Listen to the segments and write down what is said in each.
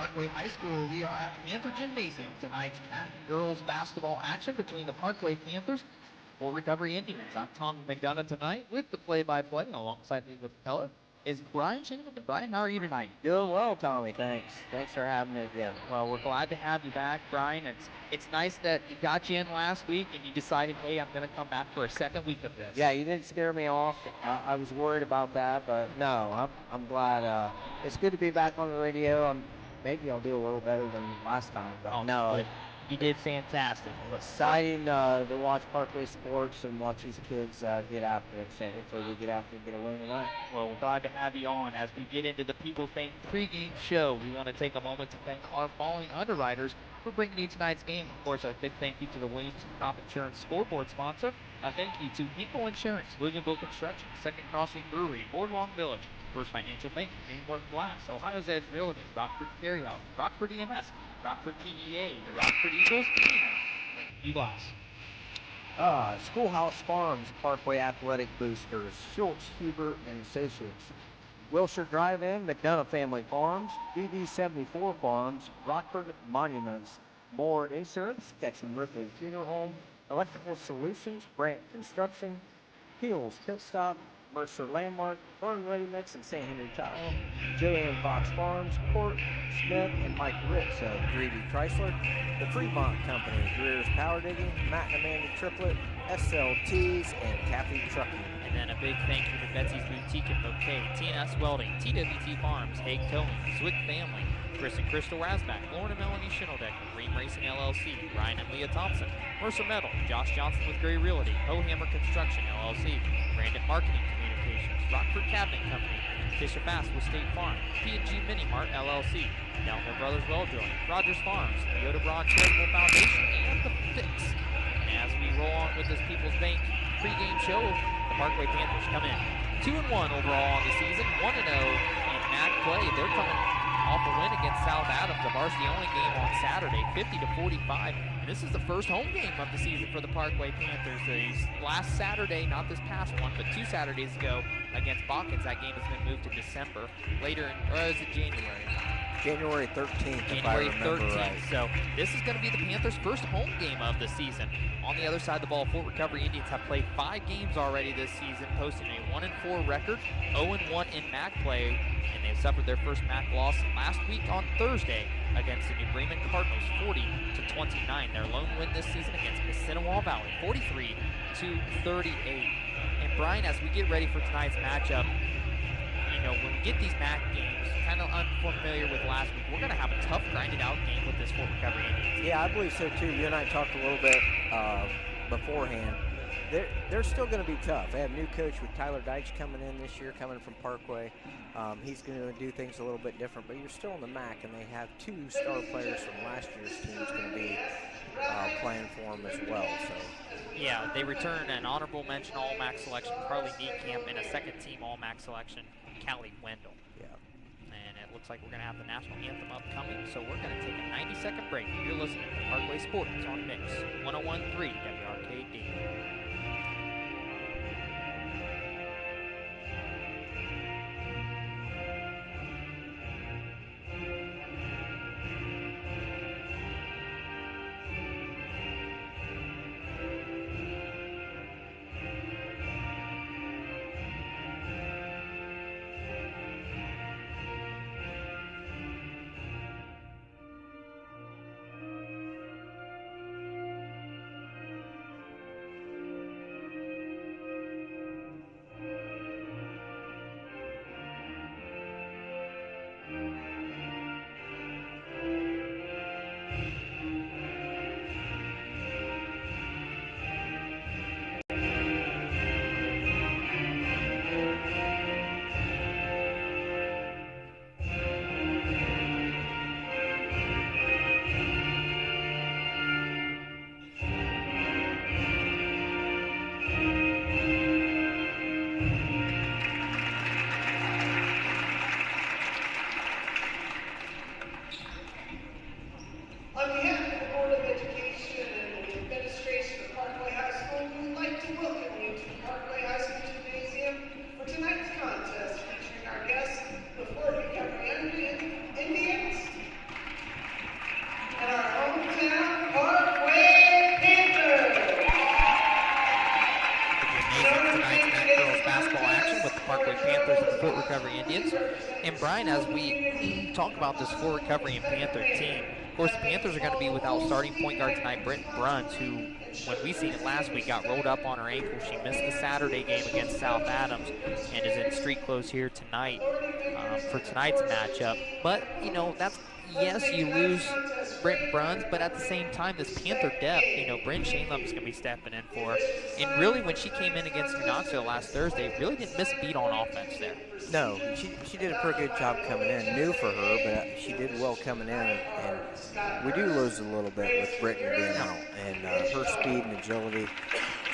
Parkway High School. We are at Panther Gymnasium tonight. Girls basketball action between the Parkway Panthers for Recovery Indians. I'm Tom McDonough tonight with the play-by-play alongside me with Pella. Is Brian Shannon? Brian, how are you tonight? Doing well, Tommy. Thanks. Thanks for having me again. Well, we're glad to have you back, Brian. It's nice that you got you in last week and you decided, hey, I'm going to come back for a second week of this. Yeah, you didn't scare me off. I was worried about that, but no, I'm glad. It's good to be back on the radio. Maybe I'll do a little better than last time. Oh, no. You did fantastic. Exciting to watch Parkway sports and watch these kids get after it. Hopefully we get after and get a win tonight. Well, we're glad to have you on. As we get into the People's Bank pregame show, we want to take a moment to thank our following underwriters for bringing you tonight's game. Of course, a big thank you to the Williamson Crop Insurance scoreboard sponsor. A thank you to Equal Insurance, Williamville Construction, Second Crossing Brewery, Boardwalk Village, First Financial Bank, Greenwood Glass, Ohio's Edge Realty, Rockford Carryout, Rockford EMS, Rockford PEA, the Rockford Eagles, and Glass. Schoolhouse Farms, Parkway Athletic Boosters, Schultz, Hubert, and Associates. Wilshire Drive-In, McDonough Family Farms, DD74 Farms, Rockford Monuments, Moore Insurance, Texan Ripley Funeral Home, Electrical Solutions, Brandt Construction, Hills Pit Stop, Mercer Landmark, Burn Ready Mix, and St. Henry Tile, J.M. Fox Farms, Court Smith, and Mike Ritz of Greedy Chrysler, the Fremont Company, Greer's Power Digging, Matt and Amanda Triplett, SLTs, and Kathy Trucking. And then a big thank you to Betsy's Boutique and Bouquet, T&S Welding, TWT Farms, Hague Towing, Zwick Family, Chris and Crystal Rasback, Lauren and Melanie Schineldecker, Ream Racing LLC, Ryan and Leah Thompson, Mercer Metal, Josh Johnson with Gray Realty, Hohammer Construction LLC, Brandon Marketing Communications, Rockford Cabinet Company, Fisher Bass with State Farm, P&G Mini Mart LLC, Delmer Brothers Well Drilling, Rogers Farms, the Yoda Broad Charitable Foundation, and The Fix. And as we roll on with this People's Bank pregame show, the Parkway Panthers come in 2-1 overall on the season, 1-0 in MAC play. They're coming off a win against South Adams, the varsity-only game on Saturday, 50-45. And this is the first home game of the season for the Parkway Panthers. Last Saturday, not this past one, but 2 Saturdays ago against Bawkins. That game has been moved to December. Later, or is it January? January 13th, January 13th. Right. So this is going to be the Panthers' first home game of the season. On the other side of the ball, Fort Recovery Indians have played 5 games already this season, posting a 1-4 record, 0-1 in MAC play, and they've suffered their first MAC loss last week on Thursday against the New Bremen Cardinals, 40-29. Their lone win this season against Mississinewa Valley, 43-38. And Brian, as we get ready for tonight's matchup, you know, when we get these MAC games, kind of unfamiliar with last week, we're going to have a tough, grinded-out game with this Fort Recovery Indians. Yeah, I believe so, too. You and I talked a little bit beforehand. They're still going to be tough. They have a new coach with Tyler Deitch coming in this year, coming from Parkway. He's going to do things a little bit different, but you're still in the MAC, and they have 2 star players from last year's team who's going to be playing for them as well. So. Yeah, they return an honorable mention All-MAC selection, Carly Niekamp, and a second-team All-MAC selection, Callie Wendell. Yeah. And it looks like we're going to have the national anthem upcoming, so we're going to take a 90-second break. You're listening to Parkway Sports on Mix 101.3 WRKD. Parkway Panthers and the Fort Recovery Indians. And Brian, as we talk about this Fort Recovery and Panther team, of course the Panthers are going to be without starting point guard tonight, Brittany Bruns, who, when we seen it last week, got rolled up on her ankle. She missed the Saturday game against South Adams and is in street clothes here tonight for tonight's matchup. But, you know, yes, you lose Britton Bruns, but at the same time, this Panther depth, you know, Bryn Shainlum is going to be stepping in for her. And really, when she came in against New Knoxville last Thursday, really didn't miss a beat on offense there. No, she did a pretty good job coming in. New for her, but she did well coming in. And we do lose a little bit with Britton being out. And her speed and agility,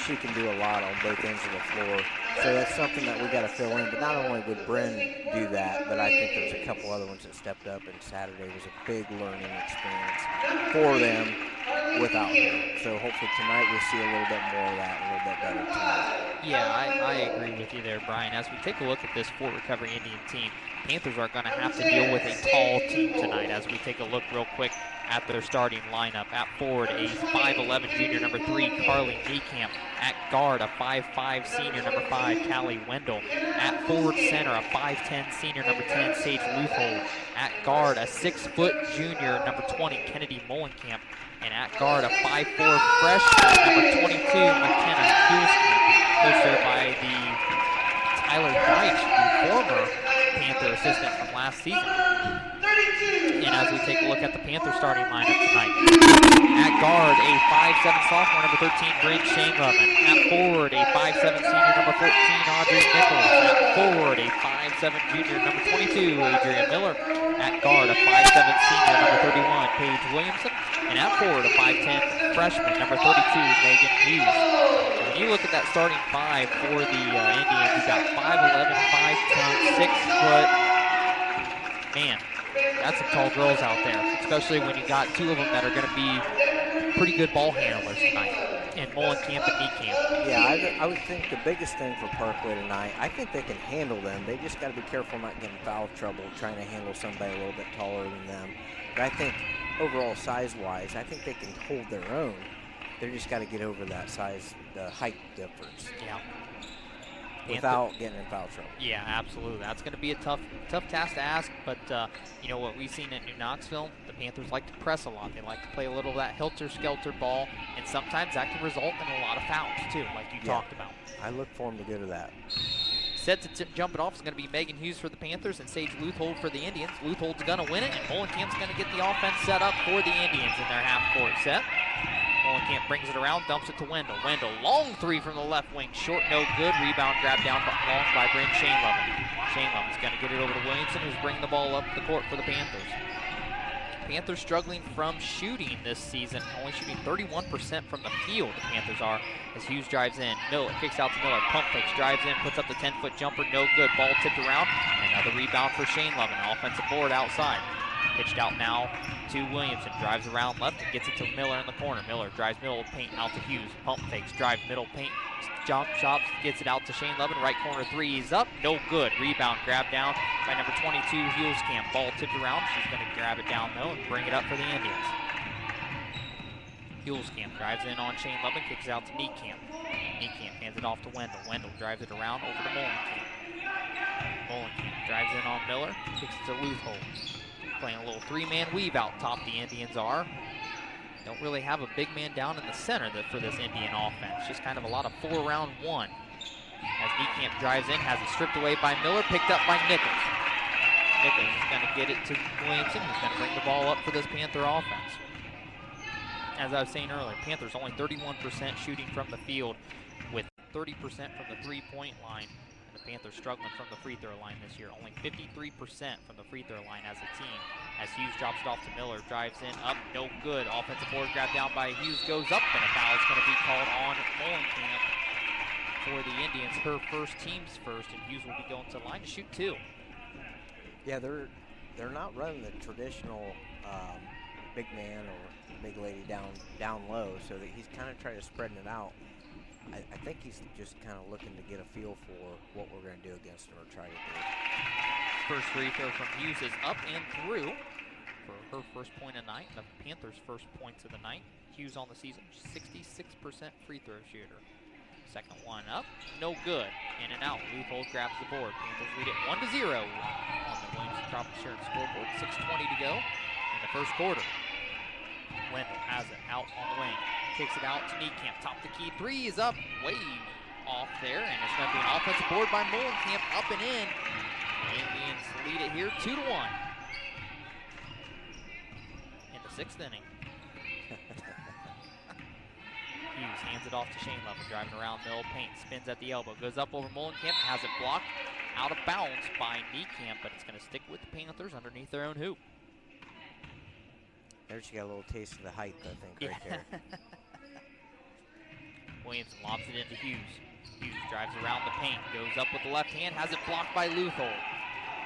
she can do a lot on both ends of the floor. So that's something that we got to fill in. But not only would Bryn do that, but I think there's a couple other ones that stepped up. And Saturday was a big learning experience for them without her. So hopefully tonight we'll see a little bit more of that, a little bit better tonight. Yeah, I agree with you there, Brian. As we take a look at this Fort Recovery Indian team, Panthers are going to have to deal with a tall team tonight. As we take a look real quick at their starting lineup. At forward, a 5'11 junior, number 3, Carly Niekamp. At guard, a 5'5 senior, number 5, Callie Wendell. At forward center, a 5'10 senior, number 10, Sage Luthold. At guard, a 6-foot junior, number 20, Kennedy Mullenkamp. And at guard, a 5'4 freshman, number 22, McKenna Hulskamp. Coached there by the Tyler Deitch, the former Panther assistant from last season. And as we take a look at the Panther starting lineup tonight, at guard, a 5'7 sophomore, number 13, Bryn Shainlum. At forward, a 5'7 senior, number 14, Audrey Nichols. At forward, a 5'7 junior, number 22, Adrian Miller. At guard, a 5'7 senior, number 31, Paige Williamson. And at forward, a 5'10 freshman, number 32, Megan Hughes. When you look at that starting five for the Indians, you've got 5'11", 5'10", 6-foot. Man, that's some tall girls out there, especially when you got two of them that are going to be pretty good ball handlers tonight, in Mullenkamp and Niekamp. Yeah, I would think the biggest thing for Parkway tonight, I think they can handle them. They just got to be careful not getting foul trouble trying to handle somebody a little bit taller than them. But I think overall size-wise, I think they can hold their own. They just got to get over that size, the height difference. Yeah. Without getting in foul trouble. Yeah, absolutely. That's going to be a tough task to ask, but you know what we've seen at New Knoxville, the Panthers like to press a lot. They like to play a little of that helter-skelter ball, and sometimes that can result in a lot of fouls too, like you talked about. I look for them to go to that. Set to jump it off is going to be Megan Hughes for the Panthers and Sage Luthold for the Indians. Luthold's going to win it, and Mullenkamp's going to get the offense set up for the Indians in their half-court set. Mullenkamp brings it around, dumps it to Wendell. Wendell, long three from the left wing, short, no good. Rebound grabbed down long by Bryn Shainlum. Shainlum is going to get it over to Williamson, who's bringing the ball up the court for the Panthers. Panthers struggling from shooting this season, only shooting 31% from the field, the Panthers are, as Hughes drives in. Miller kicks out to Miller, pump fakes, drives in, puts up the 10-foot jumper, no good. Ball tipped around, another rebound for Shainlum, an offensive board outside. Pitched out now to Williamson, drives around left and gets it to Miller in the corner. Miller drives middle paint out to Hughes, pump fakes, drives middle paint, jump shots, gets it out to Shane Levin, right corner three, he's up, no good. Rebound grabbed down by number 22, Hulskamp. Ball tipped around, she's going to grab it down though and bring it up for the Indians. Hulskamp drives in on Shane Levin, kicks it out to Niekamp. Niekamp hands it off to Wendell. Wendell drives it around over to Mullenkamp. Mullenkamp drives in on Miller, kicks it to Luthold. Playing a little three-man weave out top, the Indians are. Don't really have a big man down in the center for this Indian offense. Just kind of a lot of 4-round-1. As Niekamp drives in, has it stripped away by Miller, picked up by Nichols. Nichols is going to get it to Williamson, who's going to bring the ball up for this Panther offense. As I was saying earlier, Panthers only 31% shooting from the field with 30% from the three-point line. Panthers struggling from the free throw line this year. Only 53% from the free throw line as a team. As Hughes drops it off to Miller, drives in, up, no good. Offensive board grabbed down by Hughes, goes up, and a foul is going to be called on Mullenkamp for the Indians. Her first, team's first, and Hughes will be going to the line to shoot two. Yeah, they're not running the traditional big man or big lady down low, so that he's kind of trying to spreading it out. I think he's just kind of looking to get a feel for what we're going to do against him or try to do. First free throw from Hughes is up and through for her first point of night, the Panthers' first points of the night. Hughes on the season, 66% free throw shooter. Second one up, no good. In and out. Leuthold grabs the board. Panthers lead it 1-0 on the Williamson Crop Insurance scoreboard. 6:20 to go in the first quarter. Wendell has it out on the wing. Kicks it out to Niekamp. Top the key. Three is up. Way off there. And it's going to be an offensive board by Molenkamp. Up and in. The Indians lead it here 2-1 in the 6th inning. Hughes hands it off to Shane Levin, driving around middle paint, spins at the elbow, goes up over Molenkamp, has it blocked out of bounds by Niekamp, but it's going to stick with the Panthers underneath their own hoop. There she got a little taste of the height, I think, right there. Williamson lobs it into Hughes. Hughes drives around the paint, goes up with the left hand, has it blocked by Leuthold.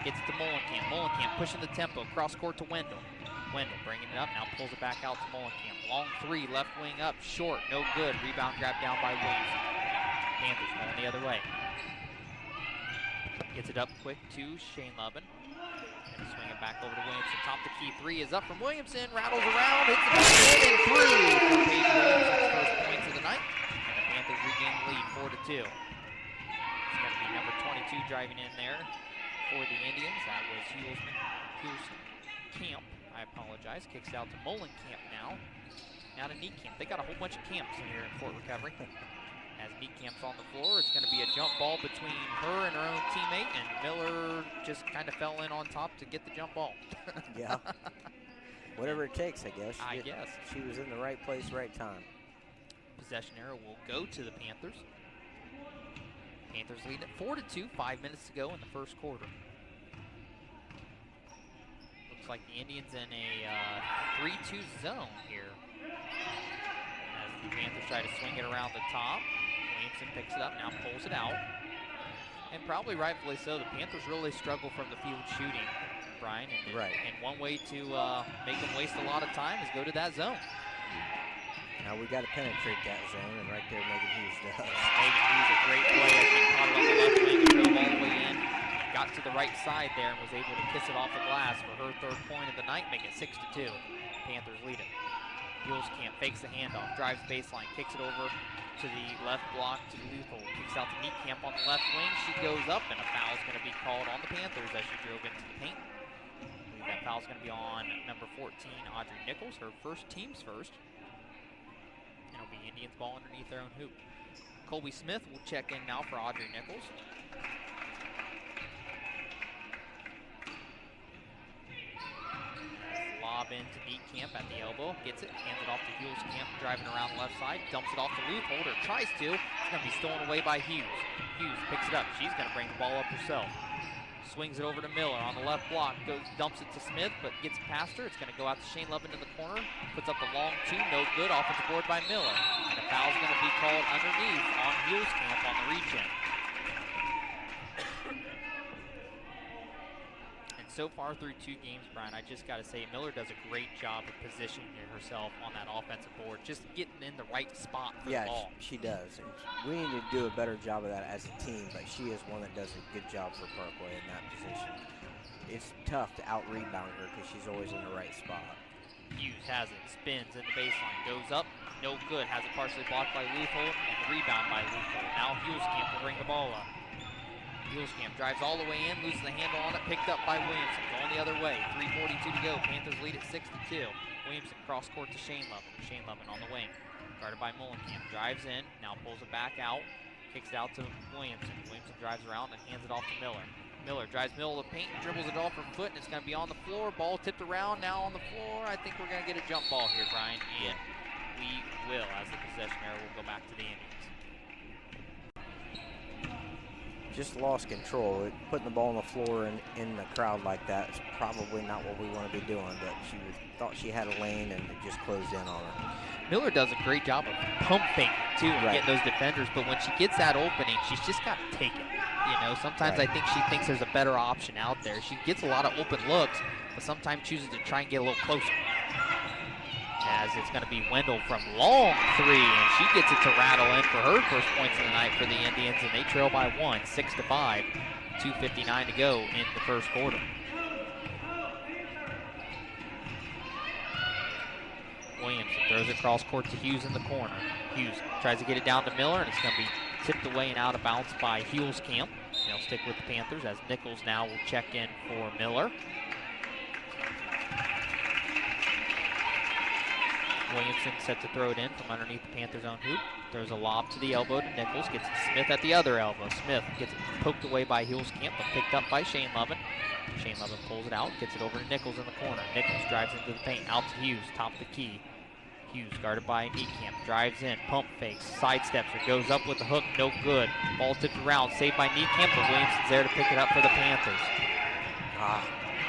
Gets it to Molenkamp. Molenkamp pushing the tempo, cross court to Wendell. Wendell bringing it up, now pulls it back out to Molenkamp. Long three, left wing up, short, no good. Rebound grab down by Williamson. Panthers going the other way. Gets it up quick to Shane Levin. And swing it back over to Williamson. Top the key, three is up from Williamson. Rattles around, hits the basket, and through for Paige Williamson's first points of the night. And the Panthers regain the lead, 4-2. It's going to be number 22 driving in there for the Indians. That was Hughes Camp. I apologize. Kicks it out to Molenkamp now. Now to Niekamp. They got a whole bunch of camps in here in Fort Recovery. As Niekamp's on the floor, it's going to be a jump ball between her and her own teammate, and Miller just kind of fell in on top to get the jump ball. Yeah. Whatever it takes, I guess. I guess. She was in the right place, right time. Possession arrow will go to the Panthers. Panthers leading at 4-2, 5 minutes to go in the first quarter. Looks like the Indians in a 3-2 zone here. As the Panthers try to swing it around the top. Williamson picks it up, now pulls it out. And probably rightfully so, the Panthers really struggle from the field shooting, Brian. And, right. And one way to make them waste a lot of time is go to that zone. Now we got to penetrate that zone, and right there Megan Hughes does. Megan Hughes, a great play as she caught it on the left wing and drove all the way in. Got to the right side there and was able to kiss it off the glass for her third point of the night, make it 6-2. Panthers lead it. Camp fakes the handoff, drives baseline, kicks it over to the left block to Leuthold. Kicks out to Niekamp on the left wing. She goes up, and a foul is going to be called on the Panthers as she drove into the paint. I believe that foul is going to be on number 14, Audrey Nichols, her team's first. It'll be Indians ball underneath their own hoop. Colby Smith will check in now for Audrey Nichols. Lob into Niekamp at the elbow, gets it, hands it off to Camp, driving around the left side, dumps it off to Leuthold, or tries to. It's going to be stolen away by Hughes. Hughes picks it up. She's going to bring the ball up herself. Swings it over to Miller on the left block, dumps it to Smith, but gets past her. It's going to go out to Shane Levin in the corner, puts up the long two, no good, offensive board by Miller. And a foul's going to be called underneath on Camp on the reach-in. So far through 2 games, Brian, I just got to say Miller does a great job of positioning herself on that offensive board, just getting in the right spot for the ball. She does. And we need to do a better job of that as a team, but she is one that does a good job for Parkway in that position. It's tough to out-rebound her because she's always in the right spot. Hughes has it, spins in the baseline, goes up, no good, has it partially blocked by Leuthold, and the rebound by Leuthold. Now Camp will bring the ball up. Camp drives all the way in, loses the handle on it, picked up by Williamson, going the other way. 3:42 to go. Panthers lead at 6-2. Williamson cross court to Shane Levin. Shane Levin on the wing, guarded by Molenkamp. Drives in, now pulls it back out, kicks it out to Williamson. Williamson drives around and hands it off to Miller. Miller drives middle of the paint, dribbles it off her foot, and it's going to be on the floor. Ball tipped around, now on the floor. I think we're going to get a jump ball here, Brian, and we will, as the possession arrow will go back to the Indians. Just lost control. Putting the ball on the floor in the crowd like that is probably not what we want to be doing, but she thought she had a lane and it just closed in on her. Miller does a great job of pump faking, too, and getting those defenders, but when she gets that opening, she's just got to take it. You know, sometimes I think she thinks there's a better option out there. She gets a lot of open looks, but sometimes chooses to try and get a little closer. As it's going to be Wendell from long three, and she gets it to rattle in for her first points of the night for the Indians, and they trail by 1, 6-5, 2:59 to go in the first quarter. Williamson throws it cross court to Hughes in the corner. Hughes tries to get it down to Miller, and it's going to be tipped away and out of bounds by Heels Camp. They'll stick with the Panthers as Nichols now will check in for Miller. Williamson set to throw it in from underneath the Panthers' own hoop. Throws a lob to the elbow to Nichols. Gets it to Smith at the other elbow. Smith gets it poked away by Heels Camp, but picked up by Shane Lovin. Shane Lovin pulls it out, gets it over to Nichols in the corner. Nichols drives into the paint, out to Hughes, top of the key. Hughes guarded by Niekamp, drives in, pump fakes, sidesteps, or goes up with the hook, no good. Ball tipped around, saved by Niekamp, but Williamson's there to pick it up for the Panthers.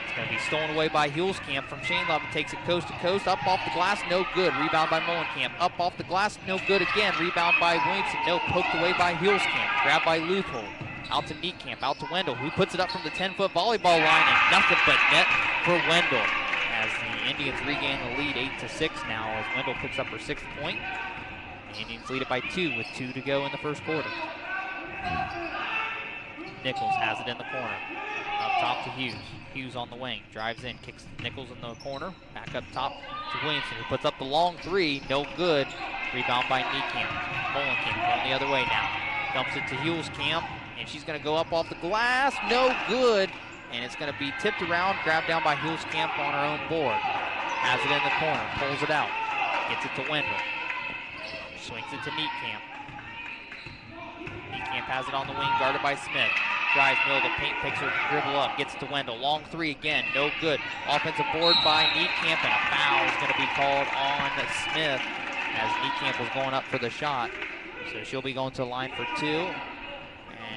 It's going to be stolen away by Hulskamp from Shane Lovin, takes it coast to coast, up off the glass, no good. Rebound by Molenkamp, up off the glass, no good again. Rebound by Williamson, no, poked away by Hulskamp, grabbed by Luthold. Out to Niekamp, out to Wendell, who puts it up from the 10-foot volleyball line, and nothing but net for Wendell. As the Indians regain the lead 8-6 now, as Wendell picks up her 6th point. The Indians lead it by 2 with 2 to go in the first quarter. Nichols has it in the corner. Up top to Hughes. Hughes on the wing, drives in, kicks Nichols in the corner. Back up top to Williamson, who puts up the long 3, no good. Rebound by Niekamp. Molenkamp going the other way now. Dumps it to Hulskamp, and she's going to go up off the glass, no good. And it's going to be tipped around, grabbed down by Hulskamp on her own board. Has it in the corner, pulls it out, gets it to Wendell. Swings it to Niekamp. Niekamp has it on the wing, guarded by Smith. Drives middle of the paint, picks her dribble up, gets it to Wendell. Long 3 again, no good. Offensive board by Niekamp, and a foul is going to be called on Smith as Niekamp was going up for the shot. So she'll be going to the line for 2.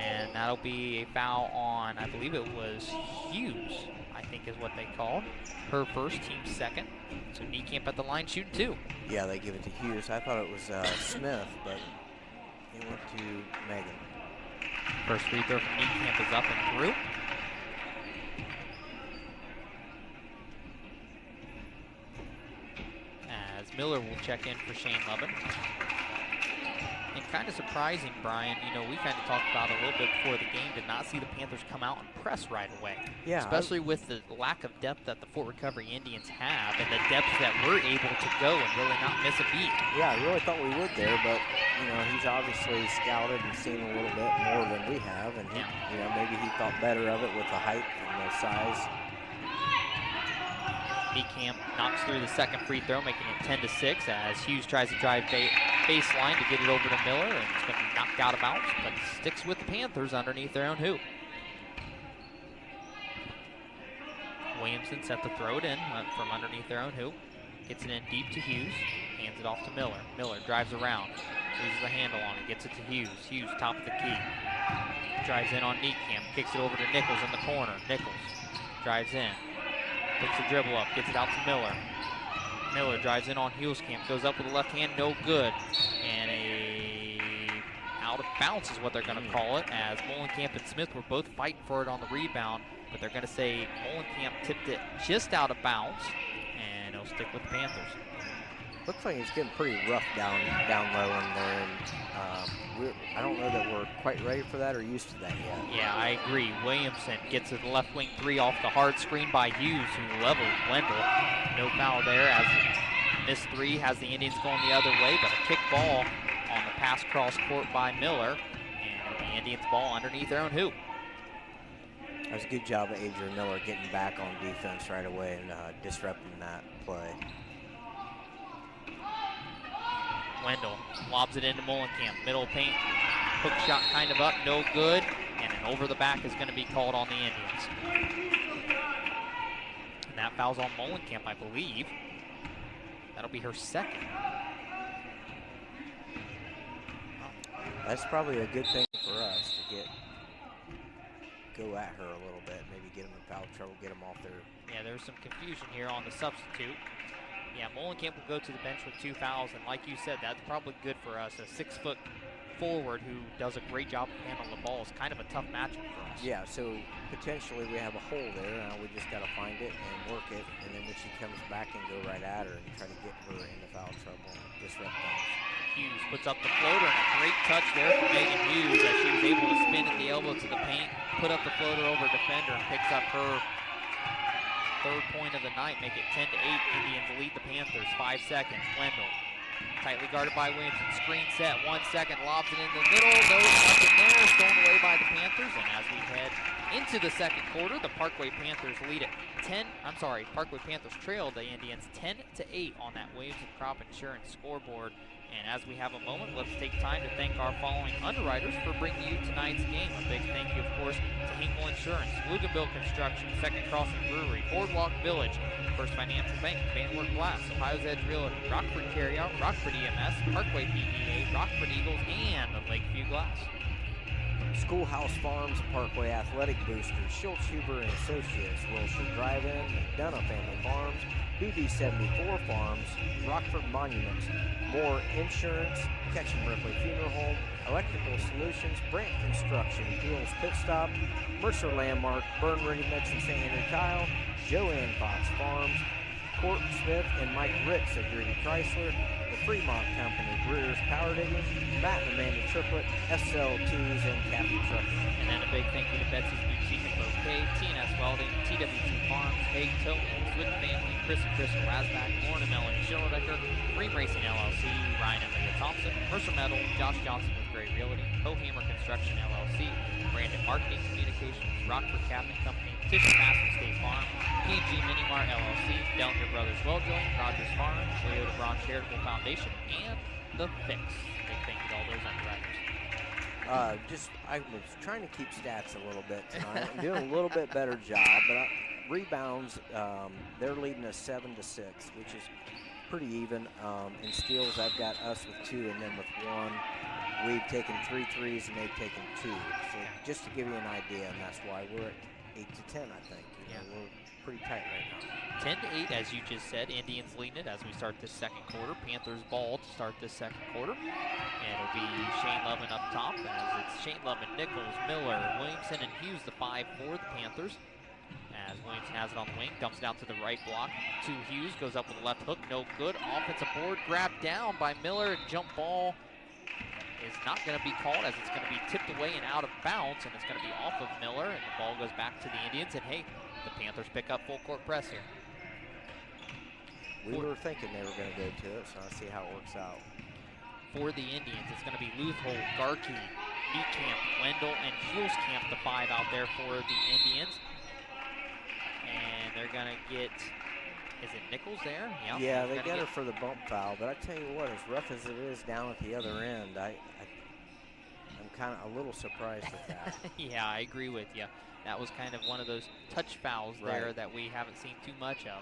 And that'll be a foul on, I believe it was Hughes, I think is what they called. Her first, team's second. So Niekamp at the line shooting 2. Yeah, they give it to Hughes. I thought it was Smith, but it went to Megan. First free throw from Niekamp is up and through. As Miller will check in for Shane Lovin. And kind of surprising, Brian, you know, we kind of talked about it a little bit before the game, did not see the Panthers come out and press right away. Yeah. Especially with the lack of depth that the Fort Recovery Indians have and the depth that we're able to go and really not miss a beat. Yeah, I really thought we would there, but, you know, he's obviously scouted and seen a little bit more than we have, and, he, you know, maybe he thought better of it with the height and the size. Niekamp knocks through the second free throw, making it 10-6 as Hughes tries to drive baseline to get it over to Miller, and it's going to be knocked out of bounds, but sticks with the Panthers underneath their own hoop. Williamson set to throw it in from underneath their own hoop. Gets it in deep to Hughes, hands it off to Miller. Miller drives around, loses the handle on it, gets it to Hughes. Hughes top of the key. Drives in on Niekamp, kicks it over to Nichols in the corner. Nichols drives in. Picks the dribble up, gets it out to Miller. Miller drives in on Hulskamp, goes up with the left hand, no good. And a out of bounds is what they're going to call it, as Molenkamp and Smith were both fighting for it on the rebound, but they're going to say Molenkamp tipped it just out of bounds, and it'll stick with the Panthers. Looks like it's getting pretty rough down low in there, and I don't know that we're quite ready for that or used to that yet. Yeah, I agree. Williamson gets a left wing 3 off the hard screen by Hughes, who levels Wendell. No foul there as missed 3 has the Indians going the other way, but a kick ball on the pass cross court by Miller, and the Indians ball underneath their own hoop. That was a good job of Adrian Miller getting back on defense right away and disrupting that play. Wendell lobs it into Molenkamp, middle paint, hook shot kind of up, no good, and an over the back is going to be called on the Indians. And that foul's on Molenkamp, I believe. That'll be her second. That's probably a good thing for us to go at her a little bit, maybe get them in foul trouble, get them off their... Yeah, there's some confusion here on the substitute. Yeah, Molenkamp will go to the bench with 2 fouls, and like you said, that's probably good for us. A 6-foot forward who does a great job of handling the ball is kind of a tough matchup for us. Yeah, so potentially we have a hole there. We just got to find it and work it, and then when she comes back and go right at her and try to get her into foul trouble and disrupt things. Hughes puts up the floater, and a great touch there from Megan Hughes as she was able to spin at the elbow to the paint, put up the floater over defender, and picks up her 3rd point of the night, make it 10-8. Indians lead the Panthers. 5 seconds. Wendell tightly guarded by Williamson. Screen set. 1 second. Lobs it in the middle. No Into the second quarter, the Parkway Panthers lead it Parkway Panthers trail the Indians 10-8 on that Waves of Crop Insurance scoreboard. And as we have a moment, let's take time to thank our following underwriters for bringing you tonight's game. A big thank you, of course, to Hinkle Insurance, Luganville Construction, Second Crossing Brewery, Boardwalk Village, First Financial Bank, Vanwert Glass, Ohio's Edge Realty, Rockford Carryout, Rockford EMS, Parkway PEA, Rockford Eagles, and Lakeview Glass. Schoolhouse Farms, Parkway Athletic Boosters, Schultz Huber and Associates, Wilshire Drive-In, McDonough Family Farms, BB74 Farms, Rockford Monuments, Moore Insurance, Ketchum Ripley Funeral Home, Electrical Solutions, Brandt Construction, Peel's Pit Stop, Mercer Landmark, Burn Ready Mix and St. Henry Tile, Joanne Fox Farms, Court Smith and Mike Ricks of Grady Chrysler, the Fremont Company, Greer's Power Digging, Matt and Amanda Triplett, SLTs, and Kathy Trucker. And then a big thank you to Betsy's Boutique and Bouquet, TNS Welding, TWT Farms, Haig Towing, Swift Family, Chris and Crystal Rasback, Lauren and Melanie Schillerdecker, Dream Racing LLC, Ryan and Leah Thompson, Mercer Metal, Josh Johnson with Gray Realty, Hammer Construction LLC, Brandon Marketing Communications, Rockford Cabinet Company, Tissue Master State Farm, PG Minimart LLC, Dellinger Brothers Well Drilling, Rogers Farm, Toyota Braun Charitable Foundation, and The Fix. Big thank you to all those underwriters. I was trying to keep stats a little bit tonight. I'm doing a little bit better job, but rebounds, they're leading us 7-6, which is pretty even. In steals, I've got us with 2, and then with 1. We've taken 3 threes, and they've taken 2. So just to give you an idea, and that's why we're at 8-10, I think. You know, we're pretty tight right now. 10-8, as you just said. Indians leading it as we start this second quarter. Panthers ball to start this second quarter. And it'll be Shane Lovin up top, as it's Shane Lovin, Nichols, Miller, Williamson, and Hughes, the 5 for the Panthers. As Williamson has it on the wing, dumps it out to the right block to Hughes, goes up with a left hook, no good. Offensive board grabbed down by Miller. Jump ball is not going to be called, as it's going to be tipped away and out of bounds, and it's going to be off of Miller, and the ball goes back to the Indians. And hey, the Panthers pick up full court press here. We were thinking they were going to go to it, so I'll see how it works out. For the Indians, it's going to be Luthold, Garkey, Niekamp, Wendell, and Hulskamp, the 5 out there for the Indians. And they're going to get, is it Nichols there? Yep. Yeah, they get her for the bump foul, but I tell you what, as rough as it is down at the other end, I'm kind of a little surprised with that. Yeah, I agree with you. That was kind of one of those touch fouls there that we haven't seen too much of.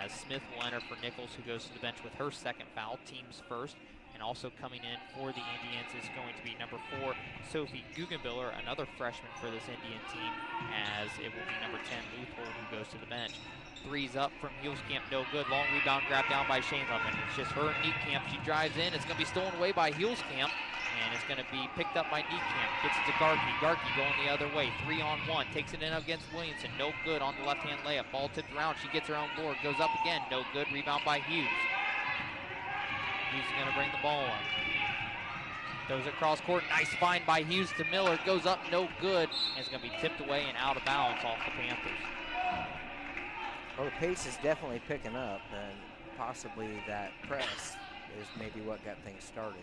As Smith will enter for Nichols, who goes to the bench with her second foul, team's first. And also coming in for the Indians is going to be number 4, Sophie Guggenbiller, another freshman for this Indian team, as it will be number 10, Luthold, who goes to the bench. 3's up from Hulskamp, no good. Long rebound grabbed down by Shane Lovin. It's just her and Niekamp. She drives in. It's going to be stolen away by Hulskamp, and it's going to be picked up by Niekamp. Gets it to Garkey. Garkey going the other way. 3-on-1. Takes it in against Williamson. No good on the left-hand layup. Ball tipped around. She gets her own board. Goes up again. No good. Rebound by Hughes. Hughes is going to bring the ball up. Goes across court. Nice find by Hughes to Miller. Goes up. No good. And it's going to be tipped away and out of bounds off the Panthers. Well, the pace is definitely picking up, and possibly that press is maybe what got things started.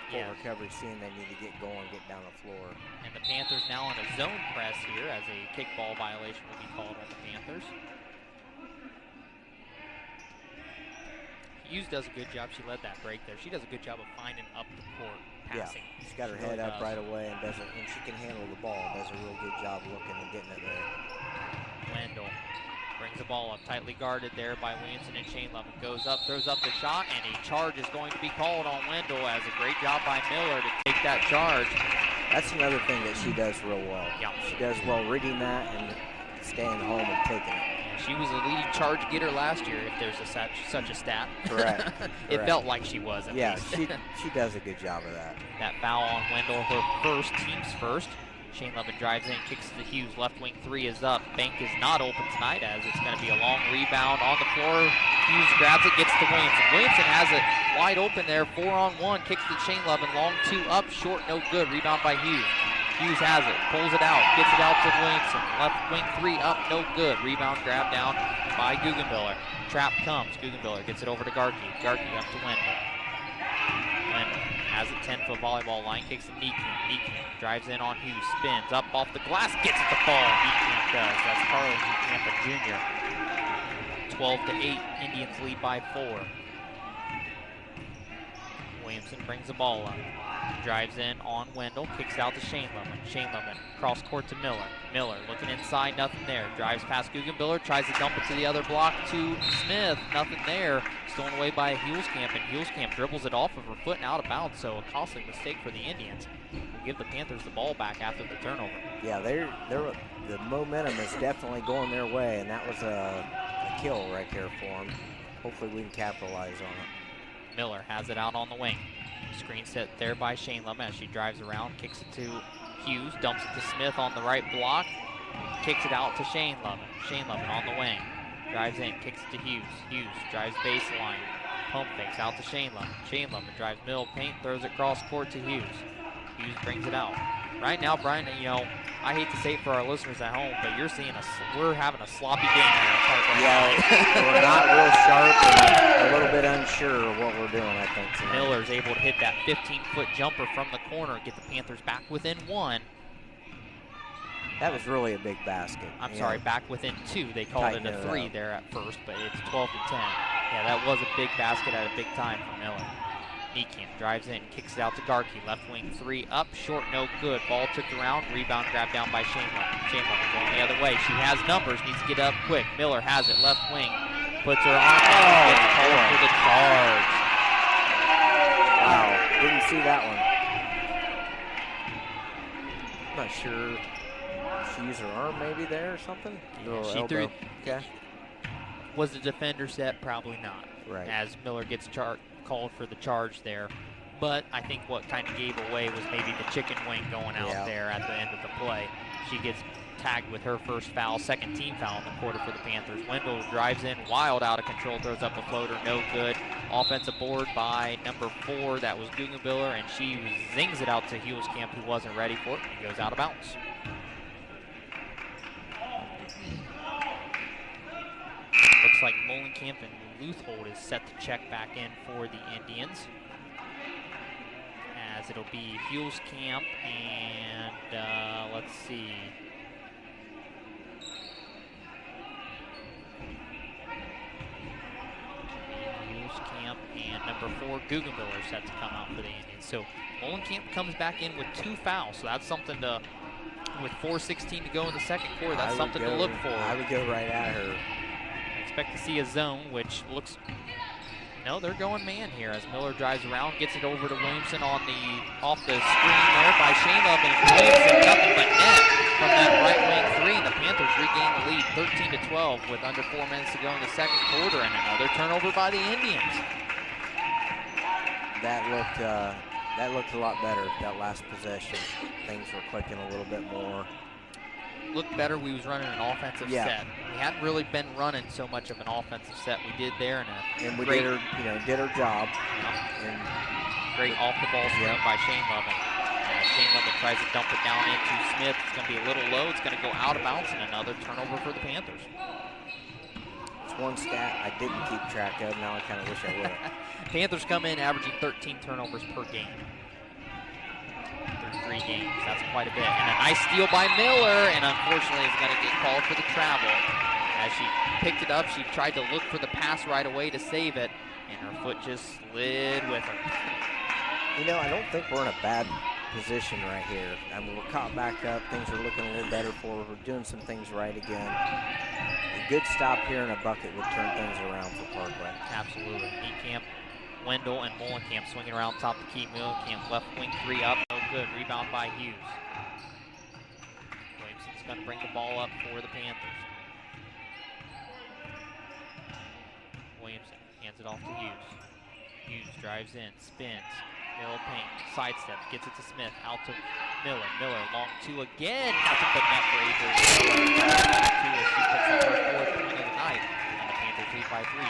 Full recovery, seeing they need to get going, get down the floor. And the Panthers now on a zone press here, as a kickball violation will be called on the Panthers. Hughes does a good job. She led that break there. She does a good job of finding up the court, passing. Yeah, she's got her head up right away and she can handle the ball. Does a real good job looking and getting it there. Wendell brings the ball up, tightly guarded there by Williamson and Shane Lovin. Goes up, throws up the shot, and a charge is going to be called on Wendell, as a great job by Miller to take that charge. That's another thing that she does real well. Yeah. She does well reading that and staying home and taking it. She was a leading charge getter last year, if there's such a stat. Correct. It felt like she was, at least. she does a good job of that. That foul on Wendell, her first, team's first. Shane Lovin drives in, kicks to Hughes. Left wing 3 is up. Bank is not open tonight, as it's going to be a long rebound on the floor. Hughes grabs it, gets to Williamson. Williamson has it wide open there, 4-on-1. Kicks to Shane Lovin. Long 2 up, short, no good. Rebound by Hughes. Hughes has it, pulls it out, gets it out to Williamson. Left wing 3 up, no good. Rebound grabbed down by Guggenbiller. Trap comes. Guggenbiller gets it over to Garkey. Garkey up to Wendell. Wendell Has a 10-foot volleyball line, kicks to Niekamp. Niekamp drives in on Hughes, spins up off the glass, gets it to fall. Niekamp does. That's Carlos Niekamp, Jr. 12-8, Indians lead by 4. Williamson brings the ball up. Drives in on Wendell, kicks it out to Shane Lemon. Shane Lemon, cross court to Miller. Miller looking inside, nothing there. Drives past Guggenbiller, tries to dump it to the other block to Smith, nothing there. Stolen away by Hulskamp, and Hulskamp dribbles it off of her foot and out of bounds, so a costly mistake for the Indians. We'll give the Panthers the ball back after the turnover. Yeah, the momentum is definitely going their way, and that was a kill right there for them. Hopefully we can capitalize on it. Miller has it out on the wing. Screen set there by Shane Lemon as she drives around, kicks it to Hughes, dumps it to Smith on the right block, kicks it out to Shane Lemon. Shane Lemon on the wing, drives in, kicks it to Hughes. Hughes drives baseline, pump fakes out to Shane Lemon. Shane Lemon drives middle paint, throws it cross court to Hughes. Hughes brings it out. Right now, Brian, you know, I hate to say it for our listeners at home, but you're seeing we're having a sloppy game here at Parkway. Yeah, we're not real sharp and a little bit unsure of what we're doing, I think, tonight. Miller's able to hit that 15-foot jumper from the corner, get the Panthers back within 1. That was really a big basket. I'm sorry, back within 2. They called it a 3 there at first, but it's 12-10. Yeah, that was a big basket at a big time for Miller. Niekamp drives in, kicks it out to Garkey. Left wing 3 up, short, no good. Ball tipped around, rebound grabbed down by Shane Lemon. Shane Lemon going the other way. She has numbers, needs to get up quick. Miller has it, left wing. Puts her on, gets called for the charge. Wow, didn't see that one. I'm not sure. She used her arm maybe there or something? Yeah, she elbow. threw. Okay. Was the defender set? Probably not. Right. As Miller gets called for the charge there. But I think what kind of gave away was maybe the chicken wing going out there at the end of the play. She gets tagged with her first foul, second team foul in the quarter for the Panthers. Wendell drives in, wild out of control, throws up a floater, no good. Offensive board by number 4, that was Guggenbiller, and she zings it out to Hulskamp, who wasn't ready for it, and he goes out of bounds. Looks like Molenkamp and Leuthold is set to check back in for the Indians. As it'll be Hulskamp and let's see. Hulskamp and number 4 Guggenbiller set to come out for the Indians. So Molenkamp comes back in with 2 fouls. So that's something to, with 4:16 to go in the second quarter, that's something to look for. I would go right at her. Expect to see a zone, which looks, no, they're going man here as Miller drives around, gets it over to Williamson off the screen there by Shane Lemon, and Williamson nothing but net from that right wing 3. The Panthers regain the lead 13-12 with under 4 minutes to go in the second quarter, and another turnover by the Indians. That looked a lot better, that last possession. Things were clicking a little bit more. Looked better. We was running an offensive set. We hadn't really been running so much of an offensive set. We did there, and we did our job. And great off the ball screen by Shane Lemon. Shane Lemon tries to dump it down into Smith. It's going to be a little low. It's going to go out of bounds, and another turnover for the Panthers. It's one stat I didn't keep track of. Now I kind of wish I would. Panthers come in averaging 13 turnovers per game. 3 games. That's quite a bit. And a nice steal by Miller, and unfortunately is going to get called for the travel. As she picked it up, she tried to look for the pass right away to save it, and her foot just slid with her. You know, I don't think we're in a bad position right here. I mean, we're caught back up. Things are looking a little better for her. We're doing some things right again. A good stop here in a bucket would turn things around for Parkway. Absolutely. Niekamp, Wendell, and Molenkamp swinging around top the key. Molenkamp left wing 3 up. No good. Rebound by Hughes. Williamson's going to bring the ball up for the Panthers. Williamson hands it off to Hughes. Hughes drives in, spins. Middle paint, sidesteps, gets it to Smith. Out to Miller. Miller, long 2 again. Nothing but net for Avery. Miller, 2 as she puts up her 4th point of the night. Panthers lead by 3,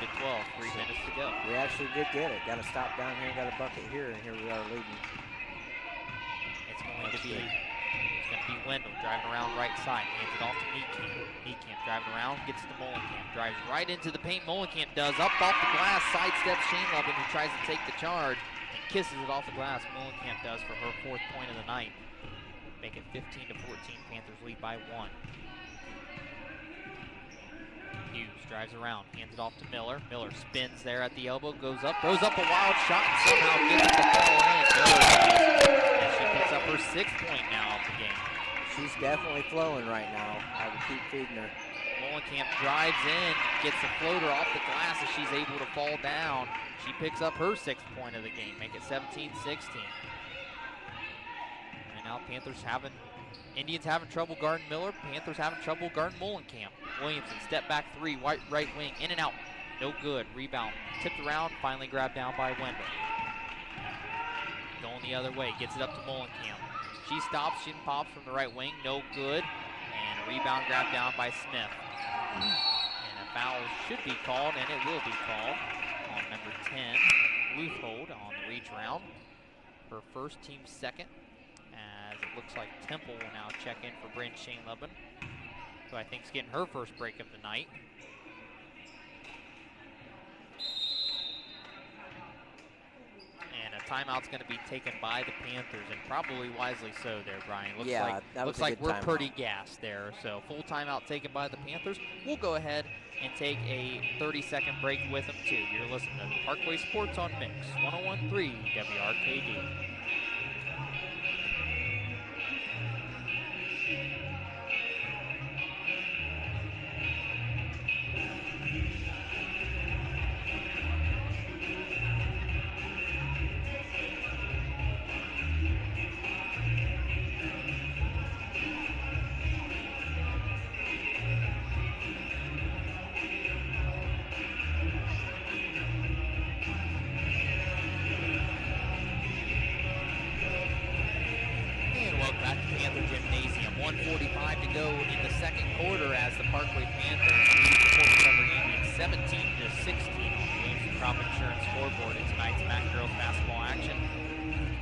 15-12, 3 minutes to go. We actually did get it. Got a stop down here, got a bucket here, and here we are leading. It's going to be Wendell driving around right side, hands it off to Niekamp. Niekamp driving around, gets to Molenkamp, drives right into the paint. Molenkamp does up off the glass, sidesteps Shane Lemon, who tries to take the charge and kisses it off the glass. Mullenkamp does for her 4th point of the night. Make it 15-14. Panthers lead by 1. Hughes drives around, hands it off to Miller. Miller spins there at the elbow, goes up, throws up a wild shot, and somehow gets the ball in. Miller, and she picks up her 6th point now of the game. She's definitely flowing right now. I would keep feeding her. Mullenkamp drives in, gets the floater off the glass as she's able to fall down. She picks up her 6th point of the game, make it 17-16. And now Indians having trouble guarding Miller. Panthers having trouble guarding Mullenkamp. Williamson, step back 3, right wing, in and out. No good. Rebound tipped around, finally grabbed down by Wendell. Going the other way, gets it up to Mullenkamp. She stops, she pops from the right wing, no good. And a rebound grabbed down by Smith. And a foul should be called, and it will be called on number 10, Leuthold, on the reach round. Her first, team 2nd. As it looks like Temple will now check in for Bryn Shane-Lubben, who I think is getting her first break of the night. And a timeout's going to be taken by the Panthers, and probably wisely so there, Brian. Looks like we're pretty gassed there. So full timeout taken by the Panthers. We'll go ahead and take a 30-second break with them too. You're listening to Parkway Sports on Mix 101.3 WRKD.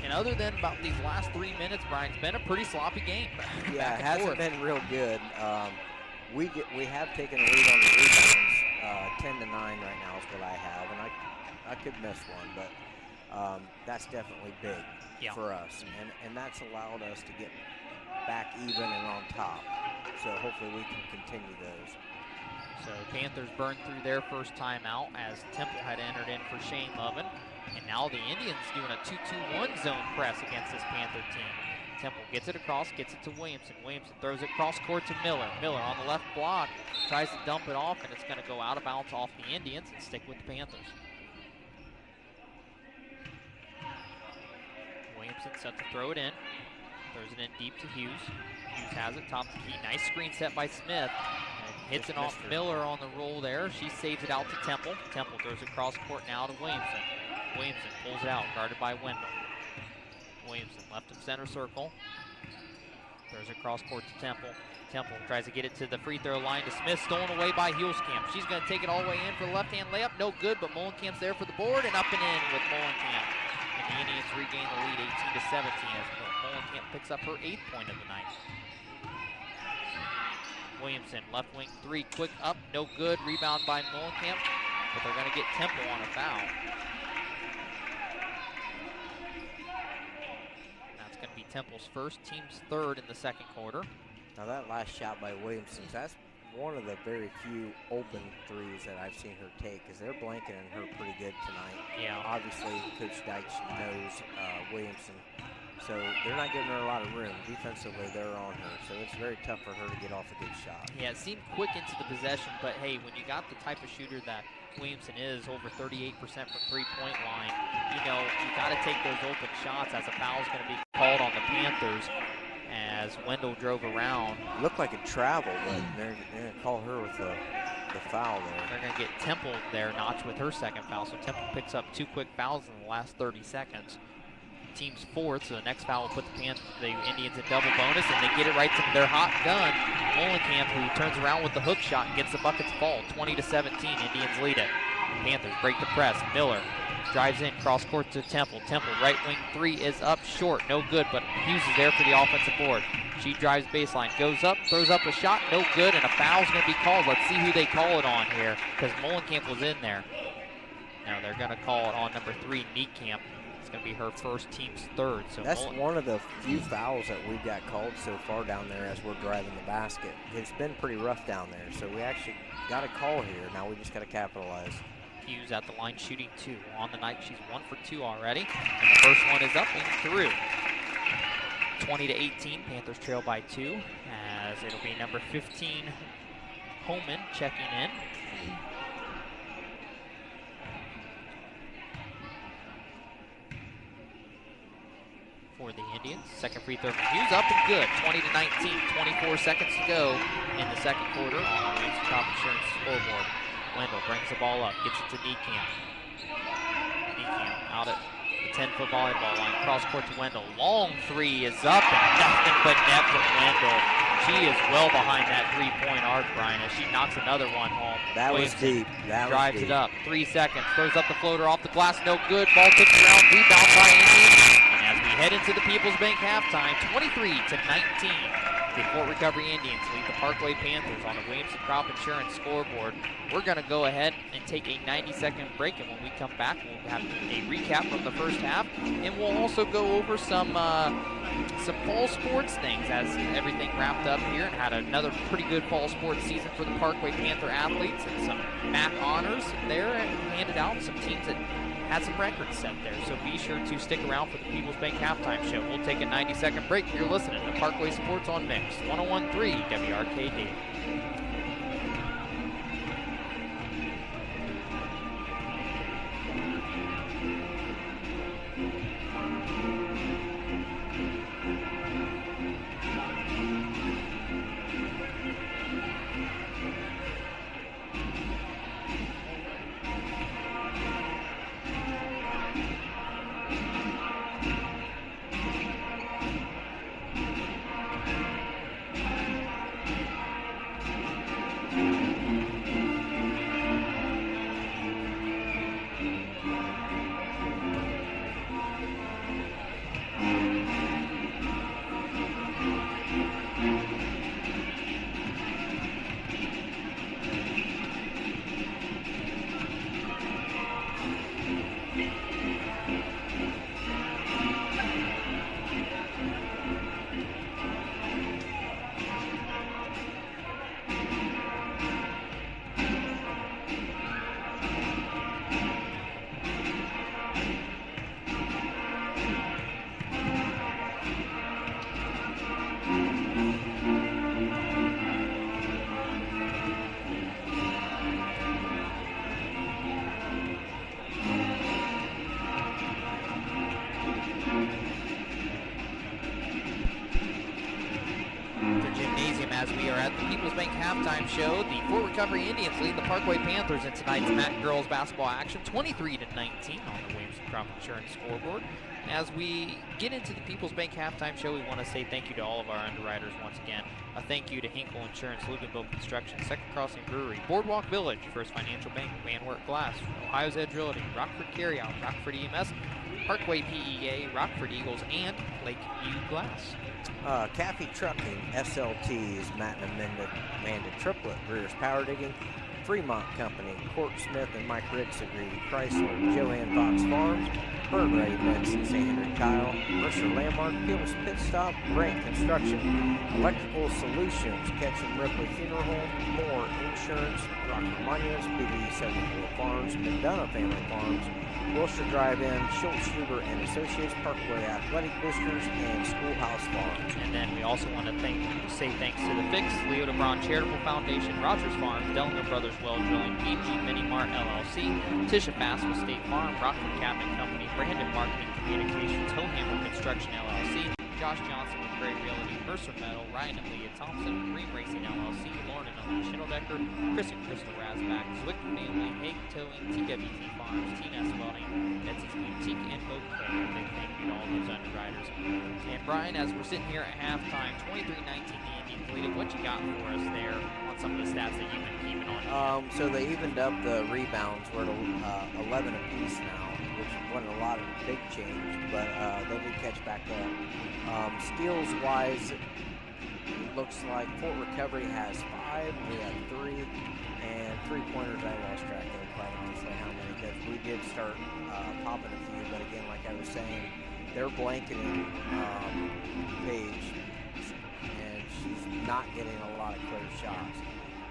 Other than about these last 3 minutes, Brian, it's been a pretty sloppy game. Yeah, it hasn't been real good. We have taken a lead on the rebounds, 10-9 right now is what I have, and I could miss one, but that's definitely big for us, and that's allowed us to get back even and on top. So hopefully we can continue those. So Panthers burned through their first timeout as Temple had entered in for Shane-Lubben. And now the Indians doing a 2-2-1 zone press against this Panther team. Temple gets it across, gets it to Williamson. Williamson throws it cross court to Miller. Miller on the left block, tries to dump it off, and it's going to go out of bounds off the Indians and stick with the Panthers. Williamson set to throw it in. Throws it in deep to Hughes. Hughes has it, top of the key. Nice screen set by Smith. And hits it off Miller on the roll there. She saves it out to Temple. Temple throws it cross court now to Williamson. Williamson pulls it out, guarded by Wendell. Williamson left of center circle. Throws it cross court to Temple. Temple tries to get it to the free throw line to Smith, stolen away by Hulskamp. She's going to take it all the way in for the left-hand layup. No good, but Mullenkamp's there for the board, and up and in with Mullenkamp. And the Indians regain the lead 18-17 as Mullenkamp picks up her 8th point of the night. Williamson, left wing 3, quick up, no good. Rebound by Mullenkamp, but they're going to get Temple on a foul. Going to be Temple's first, team's 3rd in the 2nd quarter. Now that last shot by Williamson, that's one of the very few open threes that I've seen her take, because they're blanketing her pretty good tonight. Yeah. Obviously, Coach Deitch knows Williamson, so they're not giving her a lot of room. Defensively, they're on her, so it's very tough for her to get off a good shot. Yeah, it seemed quick into the possession, but hey, when you got the type of shooter that Williamson is, over 38% from three-point line, you know, you got to take those open shots, as a foul is going to be called on the Panthers as Wendell drove around. It looked like a travel, but they're going to call her with the foul there. They're going to get Temple there, Notch, with her 2nd foul, so Temple picks up 2 quick fouls in the last 30 seconds. Team's 4th, so the next foul will put the Indians in double bonus, and they get it right to their hot gun, Mullenkamp, who turns around with the hook shot and gets the buckets fall. 20-17, Indians lead it. Panthers break the press. Miller drives in, cross court to Temple. Temple, right wing 3 is up short, no good, but Hughes is there for the offensive board. She drives baseline, goes up, throws up a shot, no good, and a foul's going to be called. Let's see who they call it on here, because Mullenkamp was in there. Now they're going to call it on number 3, Niekamp. It's going to be her first, team's third. So that's one of the few fouls that we've got called so far down there as we're driving the basket. It's been pretty rough down there, so we actually got a call here. Now we just got to capitalize. Hughes at the line shooting 2. On the night, she's 1 for 2 already. And the first one is up and through. 20-18, Panthers trail by 2, as it'll be number 15, Holman, checking in. For the Indians. Second free throw from Hughes, up and good. 20-19, 24 seconds to go in the second quarter on the Williams Crop Insurance scoreboard. Wendell brings the ball up, gets it to Niekamp. Niekamp out at the 10-foot volleyball line, cross court to Wendell. Long three is up and nothing but net from Wendell. She is well behind that three-point arc, Brian, as she knocks another one home. That was deep. That drives was deep. it up. 3 seconds. Throws up the floater off the glass. No good. Ball tipped around. Rebound by Indians. And as we head into the People's Bank halftime, 23-19. The Fort Recovery Indians lead the Parkway Panthers on the Williamson Crop Insurance scoreboard. We're going to go ahead and take a 90-second break, and when we come back, we'll have a recap from the first half, and we'll also go over some fall sports things as everything wrapped up here and had another pretty good fall sports season for the Parkway Panther athletes, and some MAC honors there and handed out, some teams that had some records set there. So be sure to stick around for the People's Bank halftime show. We'll take a 90-second break. You're listening to Parkway Sports on Mix, 101.3 WRKD. As we are at the People's Bank halftime show, the Fort Recovery Indians lead the Parkway Panthers in tonight's MAC girls basketball action, 23-19 on the Williamson Crop Insurance scoreboard. As we get into the People's Bank halftime show, we want to say thank you to all of our underwriters once again. A thank you to Hinkle Insurance, Luganville Construction, Second Crossing Brewery, Boardwalk Village, First Financial Bank, Manwork Glass, Ohio's Edge Realty, Rockford Carryout, Rockford EMS, Parkway PEA, Rockford Eagles, and Lakeview Glass. Caffey Trucking, SLT's, Matt and Amanda Triplet, Greer's Power Digging, Fremont Company, Court Smith and Mike Riggs agree, Chrysler, Joanne Fox Farms, Burgray Mix and St. Henry Tile, Mercer Landmark, Peebles Pit Stop, Grant Construction, Electrical Solutions, Ketchum Ripley Funeral Home, Moore Insurance, Rockford Monuments, BB 74 Farms, McDonough Family Farms, Wilshire Drive-In, Schultz Huber and Associates, Parkway Athletic Boosters, and Schoolhouse Farms. And then we also want to say thanks to the Fix, Leo DeBron Charitable Foundation, Rogers Farms, Dellinger Brothers Well Drilling, PG Mini Mart LLC, Tisha Bass with State Farm, Rockford Cabinet Company, Brandon Marketing Communications, Hohammer Construction LLC, Josh Johnson with Gray Realty, Mercer Metal, Ryan and Leah Thompson, Green Racing LLC, Lauren and Ellen Schindeldecker, Chris and Crystal Rasback, Zwick Family, Hague Towing, TWT Farms, T-Nest Welding, Betsy's Boutique, and Bouquet. A big thank you to all those underwriters. And Brian, as we're sitting here at halftime, 23-19 the Indians lead it. What you got for us there on some of the stats that you've been keeping on? So they evened up the rebounds. We're at 11 apiece now, which wasn't a lot of big change, but they did catch back up. Steals-wise, it looks like Fort Recovery has 5, we have 3, and 3-pointers I lost track of, quite honestly, how many, because we did start popping a few, but again, like I was saying, they're blanketing Paige, and she's not getting a lot of clear shots,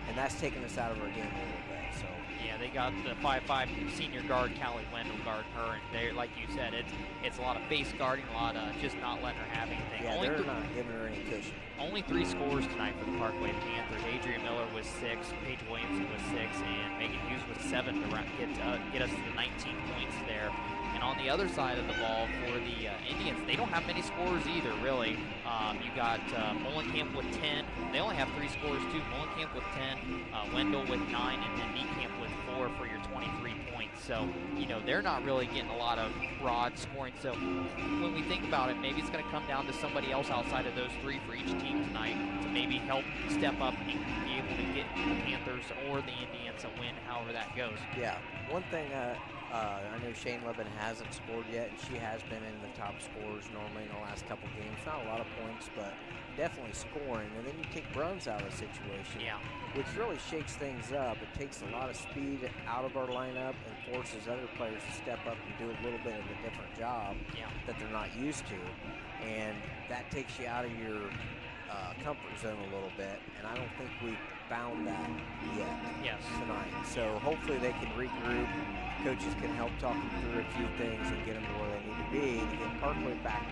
and that's taking us out of our game a little bit. So yeah, they got the 5'5" senior guard, Callie Wendell, guarding her, and they're, like you said, it's a lot of face guarding, a lot of just not letting her have anything. Yeah, they're not giving her any cushion. Only 3 scores tonight for the Parkway Panthers. Adrian Miller was 6, Paige Williamson was 6, and Megan Hughes was 7 to get us to the 19 points there. And on the other side of the ball for the Indians, they don't have many scorers either, really. You got Molenkamp with 10. They only have 3 scorers, too. Molenkamp with 10, Wendell with 9, and then Niekamp with 4 for your 23 points. So, you know, they're not really getting a lot of broad scoring. So when we think about it, maybe it's going to come down to somebody else outside of those 3 for each team tonight to maybe help step up and be able to get the Panthers or the Indians a win, however that goes. Yeah, one thing I know Shane Levin hasn't scored yet, and she has been in the top scorers normally in the last couple games. Not a lot of points, but definitely scoring. And then you take Bruns out of the situation, which really shakes things up. It takes a lot of speed out of our lineup and forces other players to step up and do a little bit of a different job that they're not used to. And that takes you out of your comfort zone a little bit, and I don't think we've found that yet tonight. So hopefully they can regroup. Coaches can help talk them through a few things and get them to where they need to be to get Parkway back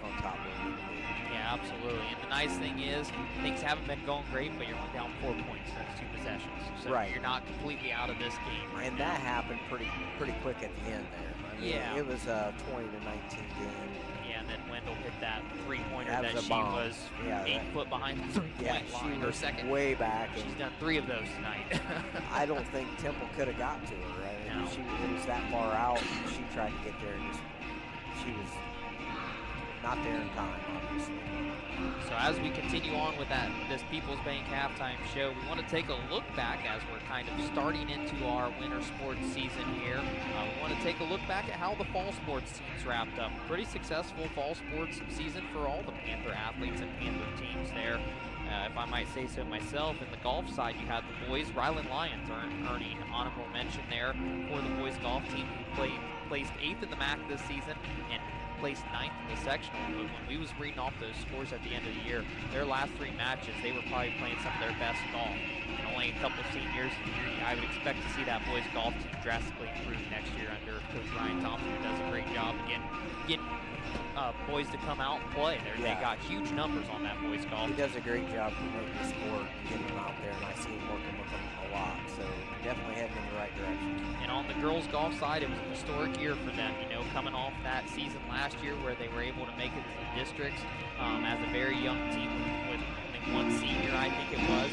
on top where we need to be. Yeah, absolutely. And the nice thing is, things haven't been going great, but you're only down 4 points next 2 possessions. So you're not completely out of this game and now. That happened pretty quick at the end there. I mean, it was a 20-19 game. Yeah, and then Wendell hit that 3-pointer that she bomb. was 8 foot behind the 3-point line. Her second. Way back. She's done 3 of those tonight. I don't think Temple could have got to her. Right? No. It was that far out. She tried to get there, and she was not there in time, obviously. So as we continue on with this People's Bank halftime show, we want to take a look back as we're kind of starting into our winter sports season here. We want to take a look back at how the fall sports teams wrapped up. Pretty successful fall sports season for all the Panther athletes and Panther teams there. If I might say so myself, in the golf side, you had the boys. Ryland Lions earning honorable mention there for the boys golf team, who placed 8th in the MAC this season and placed 9th in the sectional. But when we was reading off those scores at the end of the year, their last 3 matches, they were probably playing some of their best golf. And only a couple of seniors, I would expect to see that boys golf team drastically improve next year under Coach Ryan Thompson, who does a great job again getting boys to come out and play. They got huge numbers on that boys golf. He does a great job promoting the sport and getting them out there, and I see him working with them a lot. So definitely heading in the right direction. And on the girls golf side, it was a historic year for them, you know, coming off that season last year where they were able to make it to the districts as a very young team with only 1 senior, I think it was.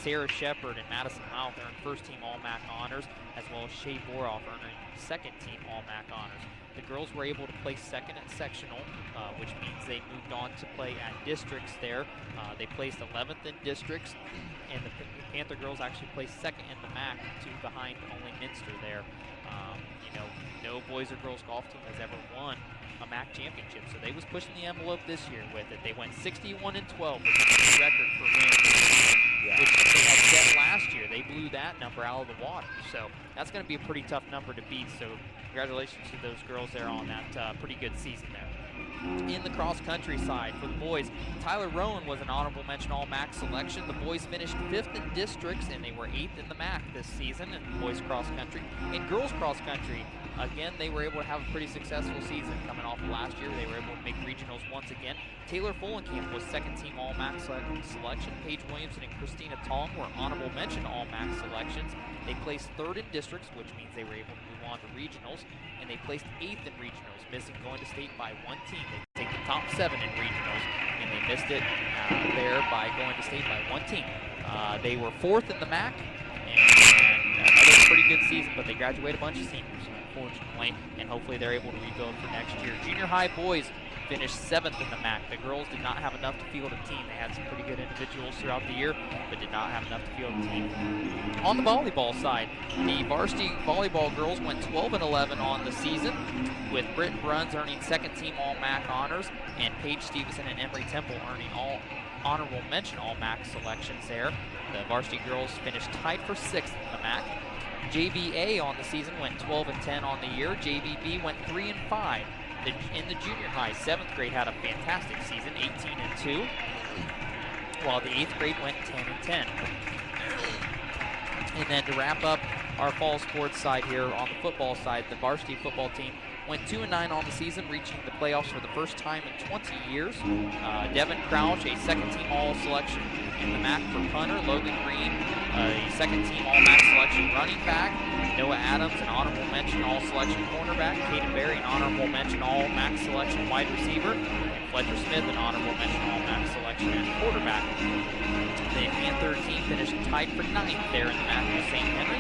Sarah Shepard and Madison Mouth earned first-team All-MAC honors, as well as Shay Boroff earning second-team All-MAC honors. The girls were able to place 2nd at sectional, which means they moved on to play at districts there. They placed 11th in districts, and the Panther girls actually placed 2nd in the MAC, 2 behind only Minster there. You know, no boys or girls golf team has ever won a MAC championship, so they was pushing the envelope this year with it. They went 61-12, which is a record for wins, which they had set last year. They blew that number out of the water, so that's going to be a pretty tough number to beat. So congratulations to those girls there on that pretty good season there. In the cross-country side for the boys, Tyler Rowan was an honorable mention All-MAC selection. The boys finished 5th in districts, and they were 8th in the MAC this season in boys cross-country. In girls cross-country, again, they were able to have a pretty successful season coming off of last year. They were able to make regionals once again. Taylor Fullenkamp was 2nd-team All-MAC selection. Paige Williamson and Christina Tong were honorable mention All-MAC selections. They placed 3rd in districts, which means they were able to move on to regionals, and they placed 8th in regionals, missing going to state by 1 team. They take the top 7 in regionals, and they missed it there by going to state by 1 team. They were 4th in the MAC, and other than pretty good season, but they graduate a bunch of seniors, unfortunately, and hopefully they're able to rebuild for next year. Junior high boys finished 7th in the MAC. The girls did not have enough to field a team. They had some pretty good individuals throughout the year, but did not have enough to field a team. On the volleyball side, the varsity volleyball girls went 12-11 on the season, with Britt Bruns earning second team All-MAC honors, and Paige Stevenson and Emory Temple earning all honorable mention All-MAC selections there. The varsity girls finished tied for 6th in the MAC. JVA on the season went 12-10 on the year. JVB went 3-5. In the junior high, 7th grade had a fantastic season, 18-2, while the 8th grade went 10-10. And then to wrap up our fall sports side here on the football side, the varsity football team went 2-9 on the season, reaching the playoffs for the first time in 20 years. Devin Crouch, a second-team All-Selection in the MAC for punter. Logan Green, a second-team All-MAC selection running back. Noah Adams, an honorable mention All-Selection cornerback. Caden Berry, an honorable mention All-MAC selection wide receiver. And Fletcher Smith, an honorable mention All-MAC selection at quarterback. The Panther team finished tied for 9th there in the MAC with St. Henry.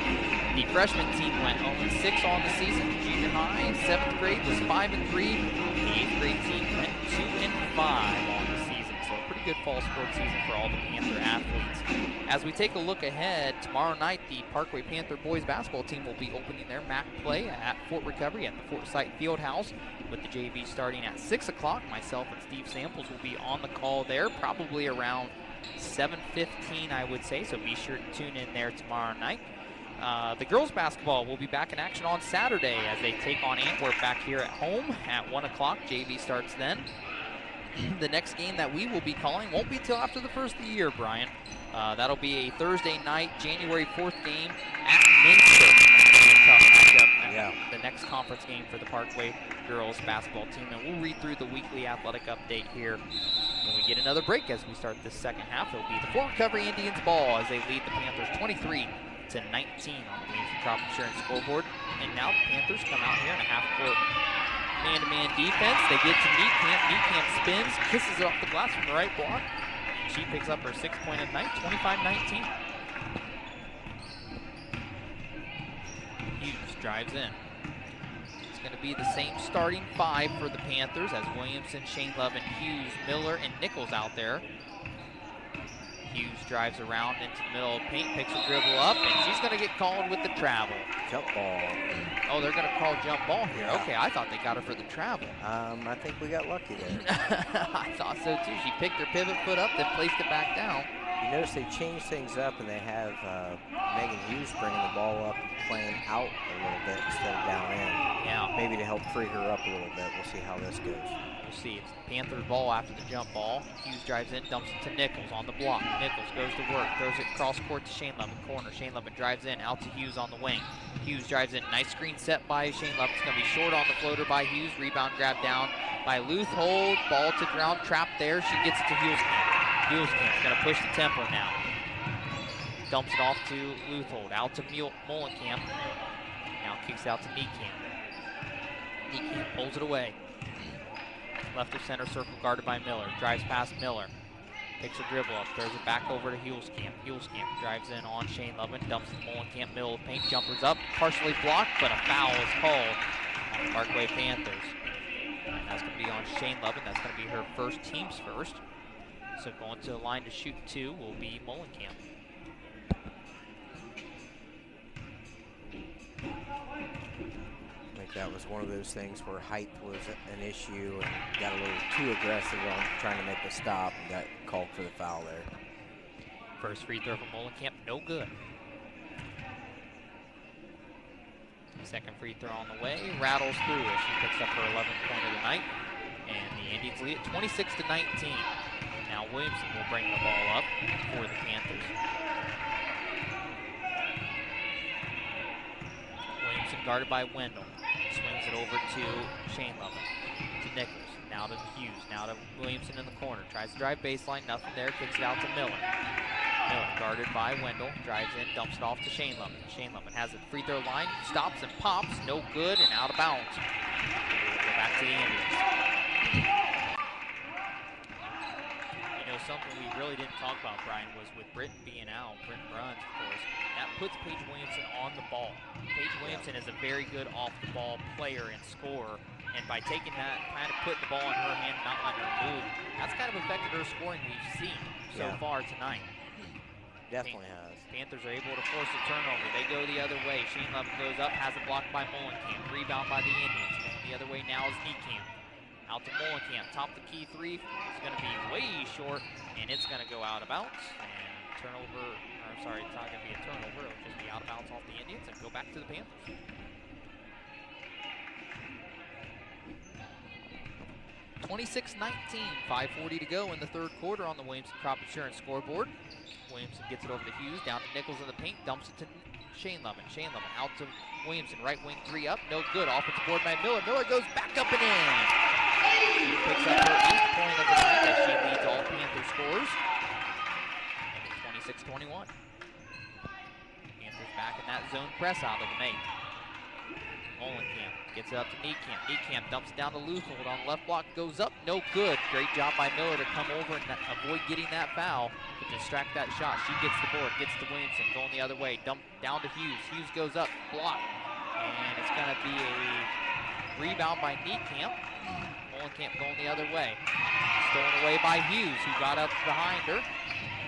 The freshman team went 0-6 on the season. Junior high, 7th grade was 5-3. The 8th grade team went 2-5 on the season. So a pretty good fall sports season for all the Panther athletes. As we take a look ahead, tomorrow night the Parkway Panther boys basketball team will be opening their MAC play at Fort Recovery at the Fort Sight Fieldhouse, with the JV starting at 6 o'clock. Myself and Steve Samples will be on the call there, probably around 7:15, I would say, so be sure to tune in there tomorrow night. The girls basketball will be back in action on Saturday as they take on Antwerp back here at home at 1 o'clock. JV starts then. The next game that we will be calling won't be till after the first of the year, Brian. That'll be a Thursday night, January 4th game at Minster. That'll be a tough matchup. Yeah. The next conference game for the Parkway girls basketball team. And we'll read through the weekly athletic update here when we get another break as we start this second half. It'll be the Fort Recovery Indians ball as they lead the Panthers 23-19 on the Williamson Crop Insurance scoreboard. And now the Panthers come out here in a half-court man-to-man defense. They get to Niekamp. Niekamp spins, kisses it off the glass from the right block. She picks up her 6th point of the night, 25-19. Hughes drives in. It's going to be the same starting 5 for the Panthers as Williamson, Shane Love, and Hughes, Miller, and Nichols out there. Hughes drives around into the middle of the paint, picks a dribble up, and she's going to get called with the travel. Jump ball. Oh, they're going to call jump ball here. Yeah. Okay, I thought they got her for the travel. I think we got lucky there. I thought so too. She picked her pivot foot up, then placed it back down. You notice they changed things up and they have Megan Hughes bringing the ball up and playing out a little bit instead of down in. Yeah. Maybe to help free her up a little bit. We'll see how this goes. We'll see. It's Panthers ball after the jump ball. Hughes drives in, dumps it to Nichols on the block. Nichols goes to work, throws it cross court to Shane Levin, corner. Shane Levin drives in, out to Hughes on the wing. Hughes drives in, nice screen set by Shane Levin. It's going to be short on the floater by Hughes. Rebound grab down by Leuthold. Ball to ground, trap there. She gets it to Huelskamp. Huelskamp's going to push the tempo now. Dumps it off to Leuthold, out to Molenkamp. Now kicks out to Niekamp. Niekamp pulls it away. Left of center circle guarded by Miller. Drives past Miller. Picks a dribble up. Throws it back over to Huelskamp. Huelskamp drives in on Shane Levin. Dumps to Molenkamp. Middle of the paint. Jumpers up. Partially blocked, but a foul is called on the Parkway Panthers. And that's going to be on Shane Levin. That's going to be her first, team's first. So going to the line to shoot 2 will be Molenkamp. I think that was one of those things where height was an issue and got a little too aggressive on trying to make the stop and got called for the foul there. First free throw from Molenkamp, no good. Second free throw on the way, rattles through as she picks up her 11th point of the night. And the Indians lead it 26-19. Now Williamson will bring the ball up for the Panthers. Williamson guarded by Wendell. Swings it over to Shane Levin. To Nichols. Now to Hughes. Now to Williamson in the corner. Tries to drive baseline. Nothing there. Kicks it out to Miller. Miller guarded by Wendell. Drives in. Dumps it off to Shane Levin. Shane Levin has the free throw line. Stops and pops. No good and out of bounds. Go back to the Indians. You know something we really didn't talk about, Brian, was with Britton being out, Britton Bruns, of course, that puts Paige Williamson on the ball. Paige Williamson is a very good off-the-ball player and scorer, and by taking that, kind of putting the ball in her hand and not letting her move, that's kind of affected her scoring we've seen so far tonight. Definitely has. Panthers are able to force a turnover. They go the other way. Shane Levin goes up, has it blocked by Molenkamp. Rebound by the Indians. Going the other way now is Niekamp. Out to Molenkamp. Top the key three is going to be way short, and it's going to go out of bounds. And turnover, or sorry, it's not going to be a turnover. It'll just be out of bounds off the Indians and go back to the Panthers. (26-19), 5:40 to go in the third quarter on the Williamson Crop Insurance scoreboard. Williamson gets it over to Hughes, down to Nichols in the paint, dumps it to Shane Levin. Shane Levin out to Williamson, right wing three up, no good. Offensive board by Miller. Miller goes back up and in. She picks up her 8th point of the night as she leads all Panther scores. And it's 26-21. Panthers back in that zone press out of the make. Molenkamp gets it up to Niekamp. Niekamp dumps it down to Luthold on the left block, goes up, no good. Great job by Miller to come over and avoid getting that foul, to distract that shot. She gets the board, gets to Williamson, going the other way, dump down to Hughes. Hughes goes up, blocked, and it's going to be a rebound by Niekamp. Molenkamp going the other way. Stolen away by Hughes, who got up behind her.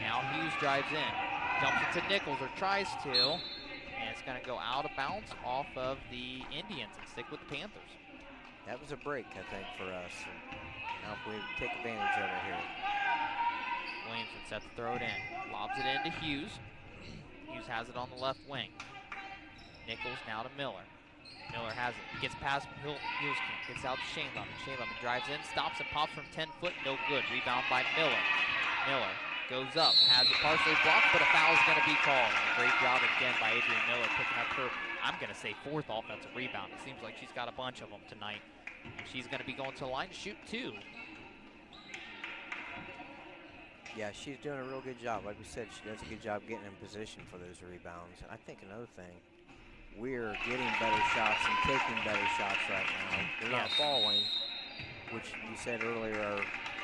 Now Hughes drives in, dumps it to Nichols, or tries to. And it's going to go out of bounds off of the Indians and stick with the Panthers. That was a break, I think, for us. Now if we take advantage of it here. Williamson set to throw it in. Lobs it into Hughes. Hughes has it on the left wing. Nichols now to Miller. Miller has it. Gets past Hughes. Gets out to Shane Levin. Shane Levin drives in, stops and pops from 10 foot. No good. Rebound by Miller. Miller goes up, has it partially blocked, but a foul is going to be called. Great job again by Adrian Miller picking up her, I'm going to say, 4th offensive rebound. It seems like she's got a bunch of them tonight. And she's going to be going to the line to shoot 2. Yeah, she's doing a real good job. Like we said, she does a good job getting in position for those rebounds. And I think another thing, we're getting better shots and taking better shots right now. They're not falling, which you said earlier,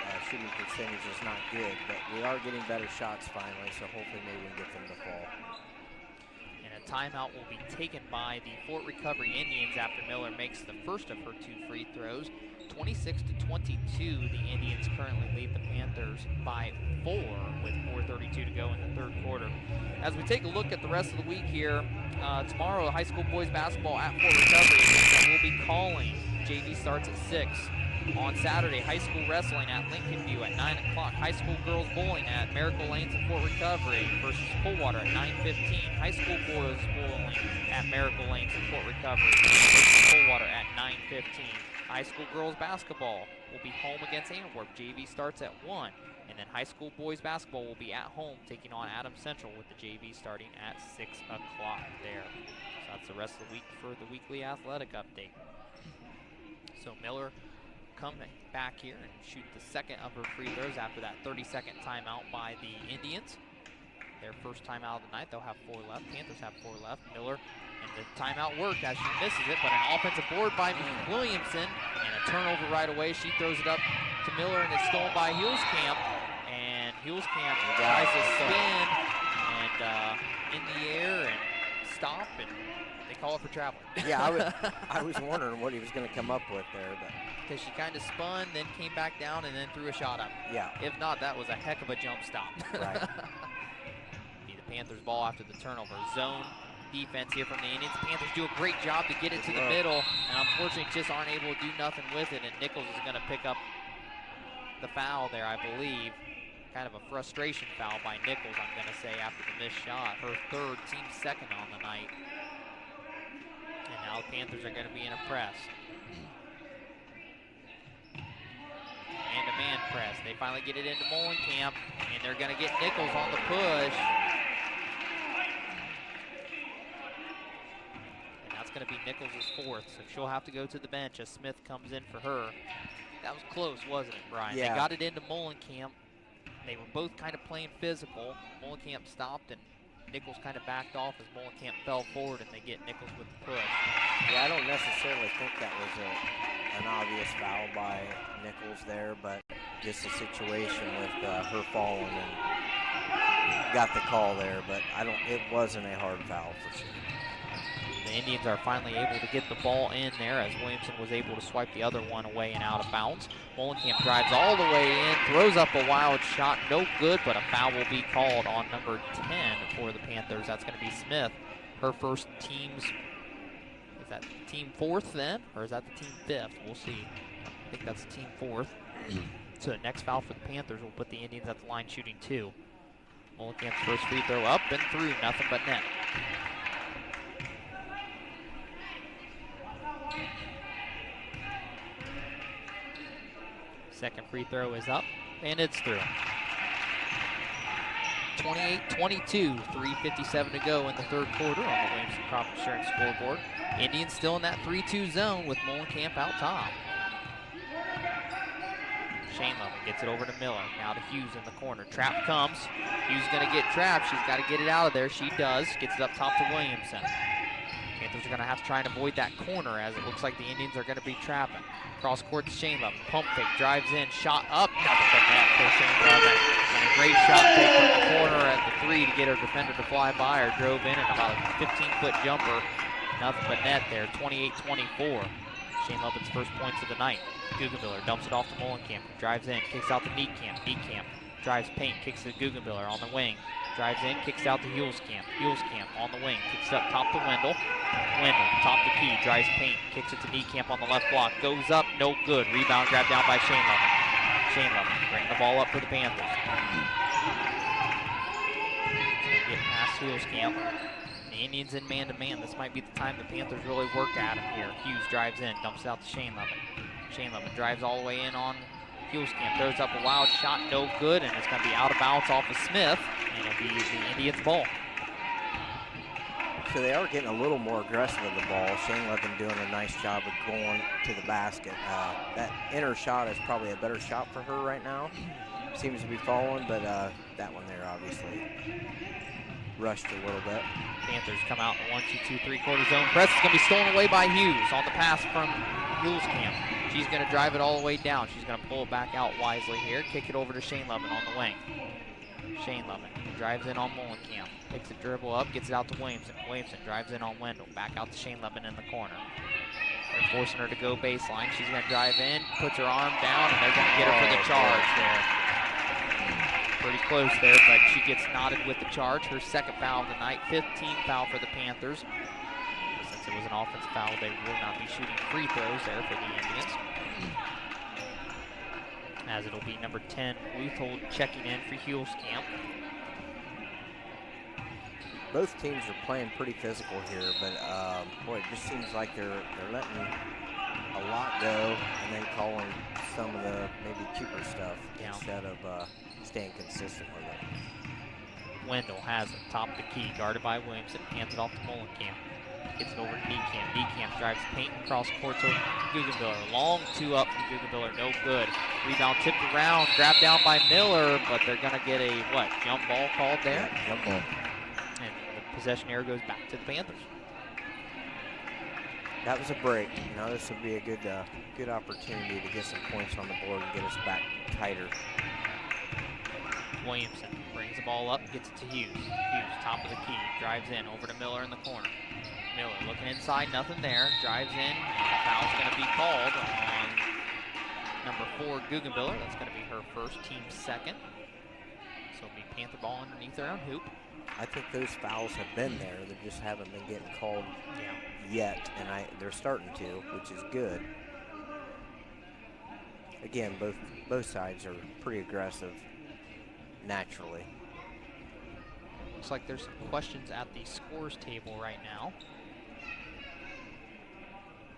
our shooting percentage is not good, but we are getting better shots finally, so hopefully maybe we can get them to fall. And a timeout will be taken by the Fort Recovery Indians after Miller makes the first of her 2 free throws. 26-22, the Indians currently lead the Panthers by 4 with 4:32 to go in the third quarter. As we take a look at the rest of the week here, tomorrow high school boys basketball at Fort Recovery that we'll be calling. JV starts at 6. On Saturday, high school wrestling at Lincoln View at 9 o'clock. High school girls bowling at Miracle Lanes and Fort Recovery versus Coldwater at 9:15. High school boys bowling at Miracle Lanes and Fort Recovery versus Coldwater at 9:15. High school girls basketball will be home against Antwerp. JV starts at 1. And then high school boys basketball will be at home taking on Adams Central with the JV starting at 6 o'clock there. So that's the rest of the week for the weekly athletic update. So Miller come back here and shoot the second of her free throws after that 30-second timeout by the Indians. Their first timeout of the night. They'll have 4 left. Panthers have 4 left. Miller, and the timeout worked as she misses it, but an offensive board by Williamson and a turnover right away. She throws it up to Miller, and it's stolen by Hulskamp. And Hulskamp tries to spin and in the air and stop, and they call it for traveling. Yeah, I was wondering what he was going to come up with there, but because she kind of spun, then came back down, and then threw a shot up. Yeah. If not, that was a heck of a jump stop. Right. Be the Panthers' ball after the turnover. Zone defense here from the Indians. The Panthers do a great job to get it to the middle, and unfortunately just aren't able to do nothing with it, and Nichols is going to pick up the foul there, I believe. Kind of a frustration foul by Nichols, I'm going to say, after the missed shot. Her 3rd, team 2nd on the night. And now the Panthers are going to be in a press. Man-to-man press. They finally get it into Molenkamp, and they're going to get Nichols on the push. And that's going to be Nichols' 4th, so she'll have to go to the bench as Smith comes in for her. That was close, wasn't it, Brian? Yeah. They got it into Molenkamp. They were both kind of playing physical. Molenkamp stopped, and Nichols kind of backed off as Molenkamp fell forward, and they get Nichols with the push. Yeah, I don't necessarily think that was an obvious foul by Nichols there, but just a situation with her falling and got the call there, but it wasn't a hard foul for sure. The Indians are finally able to get the ball in there as Williamson was able to swipe the other one away and out of bounds. Molenkamp drives all the way in, throws up a wild shot, no good, but a foul will be called on number 10 for the Panthers. That's going to be Smith. Her first team's, is that team 4th then? Or is that the team 5th? We'll see. I think that's team 4th. So the next foul for the Panthers will put the Indians at the line shooting 2. Molenkamp's first free throw up and through, nothing but net. Second free throw is up, and it's through. 28-22, 3:57 to go in the third quarter on the Williamson Crop Insurance scoreboard. Indians still in that 3-2 zone with Molenkamp out top. Shane Lovin gets it over to Miller. Now to Hughes in the corner. Trap comes. Hughes going to get trapped. She's got to get it out of there. She does. Gets it up top to Williamson. Panthers are going to have to try and avoid that corner as it looks like the Indians are going to be trapping. Cross court to Shane Lovin. Pump fake. Drives in. Shot up. Nothing but net for Shane Lovin. And a great shot take from the corner at the 3 to get her defender to fly by her. Drove in and about a 15-foot jumper. Nothing but net there. 28-24. Shane Lovin's first points of the night. Guggenbiller dumps it off to Molenkamp. Drives in. Kicks out to Niekamp. Niekamp drives paint. Kicks to Guggenbiller on the wing. Drives in, kicks out to Hulskamp. Hulskamp on the wing, kicks it up top to Wendell. Wendell, top the key, drives paint, kicks it to Niekamp on the left block. Goes up, no good. Rebound grabbed down by Shane Lovin. Shane Lovin bringing the ball up for the Panthers. Get past Hulskamp. The Indians in man-to-man. This might be the time the Panthers really work at him here. Hughes drives in, dumps it out to Shane Lovin. Shane Lovin drives all the way in on Hulskamp, throws up a wild shot, no good, and it's going to be out of bounds off of Smith, and it'll be the Indians' ball. So they are getting a little more aggressive with the ball. Shane Lovin doing a nice job of going to the basket. That inner shot is probably a better shot for her right now. Seems to be falling, but that one there obviously rushed a little bit. Panthers come out in 1-2-2 3/4 zone press. It's going to be stolen away by Hughes on the pass from Hulskamp. She's going to drive it all the way down. She's going to pull it back out wisely here. Kick it over to Shane Lovin on the wing. Shane Lovin drives in on Molenkamp. Picks a dribble up, gets it out to Williamson. Williamson drives in on Wendell. Back out to Shane Lovin in the corner. They're forcing her to go baseline. She's going to drive in, puts her arm down, and they're going to get her for the charge there. Pretty close there, but she gets knotted with the charge. Her second foul of the night, 15th foul for the Panthers. Since it was an offensive foul, they will not be shooting free throws there for the Indians. As it'll be number 10, Luthold checking in for Hulskamp. Both teams are playing pretty physical here, but boy, it just seems like they're letting a lot go and then calling some of the maybe cheaper stuff instead of staying consistent with it. Wendell has it, top the key, guarded by Williamson, hands it off to Molenkamp. Gets it over to Niekamp. Niekamp drives paint across court to Guggenbiller. Long 2 up from Guggenbiller, no good. Rebound tipped around, grabbed down by Miller, but they're going to get a, jump ball called there? Yeah, jump ball. And the possession error goes back to the Panthers. That was a break. Now this would be a good opportunity to get some points on the board and get us back tighter. Williamson brings the ball up, gets it to Hughes. Hughes, top of the key, drives in, over to Miller in the corner. Miller looking inside, nothing there, drives in, and the foul's going to be called on number 4, Guggenbiller. That's going to be her first, team's second. So it'll be Panther ball underneath their own hoop. I think those fouls have been there. They just haven't been getting called yet, and they're starting to, which is good. Again, both sides are pretty aggressive naturally. Looks like there's some questions at the scores table right now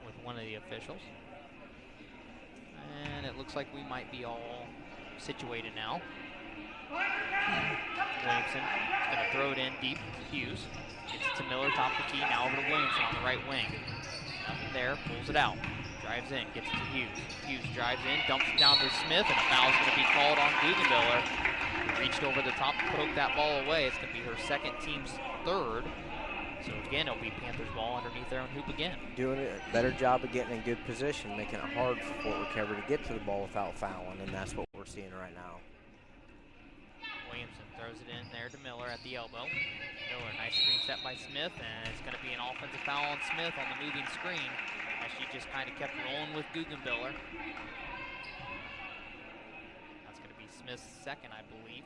with one of the officials. And it looks like we might be all situated now. Williamson is going to throw it in deep to Hughes. Gets it to Miller, top of the key, now over to Williamson on the right wing. Nothing there, pulls it out. Drives in, gets it to Hughes. Hughes drives in, dumps it down to Smith, and a foul's going to be called on Guggenbiller. Reached over the top to poke that ball away. It's going to be her second, team's third. So again, it'll be Panthers ball underneath their own hoop again. Doing a better job of getting in good position, making it hard for Fort Recovery to get to the ball without fouling, and that's what we're we're seeing right now. Williamson throws it in there to Miller at the elbow. Miller, nice screen set by Smith, and it's going to be an offensive foul on Smith on the moving screen as she just kind of kept rolling with Guggenbiller. That's going to be Smith's second, I believe.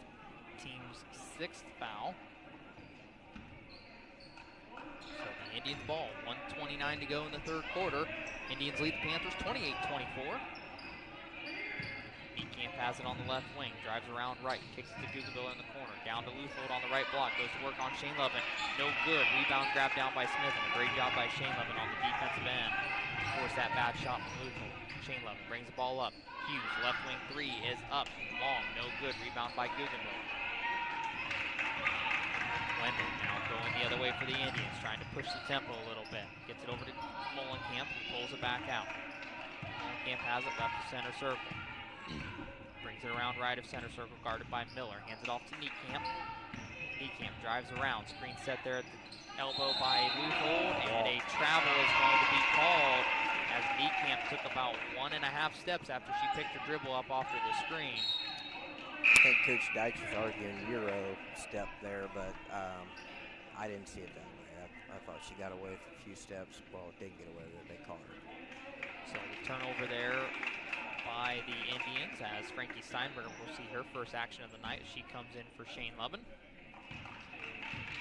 Team's 6th foul. So the Indians ball, 1:29 to go in the third quarter. Indians lead the Panthers 28-24. Niekamp has it on the left wing, drives around right, kicks it to Guggenbiller in the corner, down to Luthold on the right block, goes to work on Shane Levin. No good, rebound grab down by Smith, and a great job by Shane Levin on the defensive end. Force that bad shot from Luthold. Shane Levin brings the ball up. Hughes, left wing three is up, long, no good, rebound by Guggenbiller. Wendell now going the other way for the Indians, trying to push the tempo a little bit. Gets it over to Molenkamp, who pulls it back out. Molenkamp has it left to center circle. Brings it around right of center circle, guarded by Miller. Hands it off to Niekamp. Niekamp drives around. Screen set there at the elbow by Luthold, and a travel is going to be called as Niekamp took about 1.5 steps after she picked her dribble up off of the screen. I think Coach Deitch was arguing Euro step there, but I didn't see it that way. I thought she got away with a few steps. Well, it didn't get away with it. They caught her. So the turnover there by the Indians as Frankie Steinberger will see her first action of the night as she comes in for Shane Levin.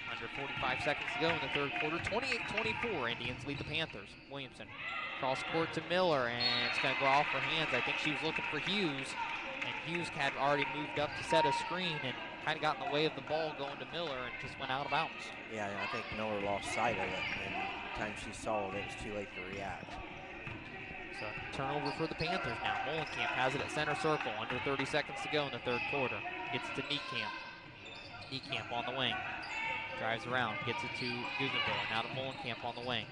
Under 45 seconds to go in the third quarter. 28-24, Indians lead the Panthers. Williamson cross court to Miller, and it's going to go off her hands. I think she was looking for Hughes, and Hughes had already moved up to set a screen and kind of got in the way of the ball going to Miller and just went out of bounds. Yeah, I think Miller lost sight of it, and by the time she saw it, it was too late to react. So turnover for the Panthers now. Molenkamp has it at center circle. Under 30 seconds to go in the third quarter. Gets it to Niekamp. Niekamp on the wing. Drives around. Gets it to Guggenbiller. Now to Molenkamp on the wing.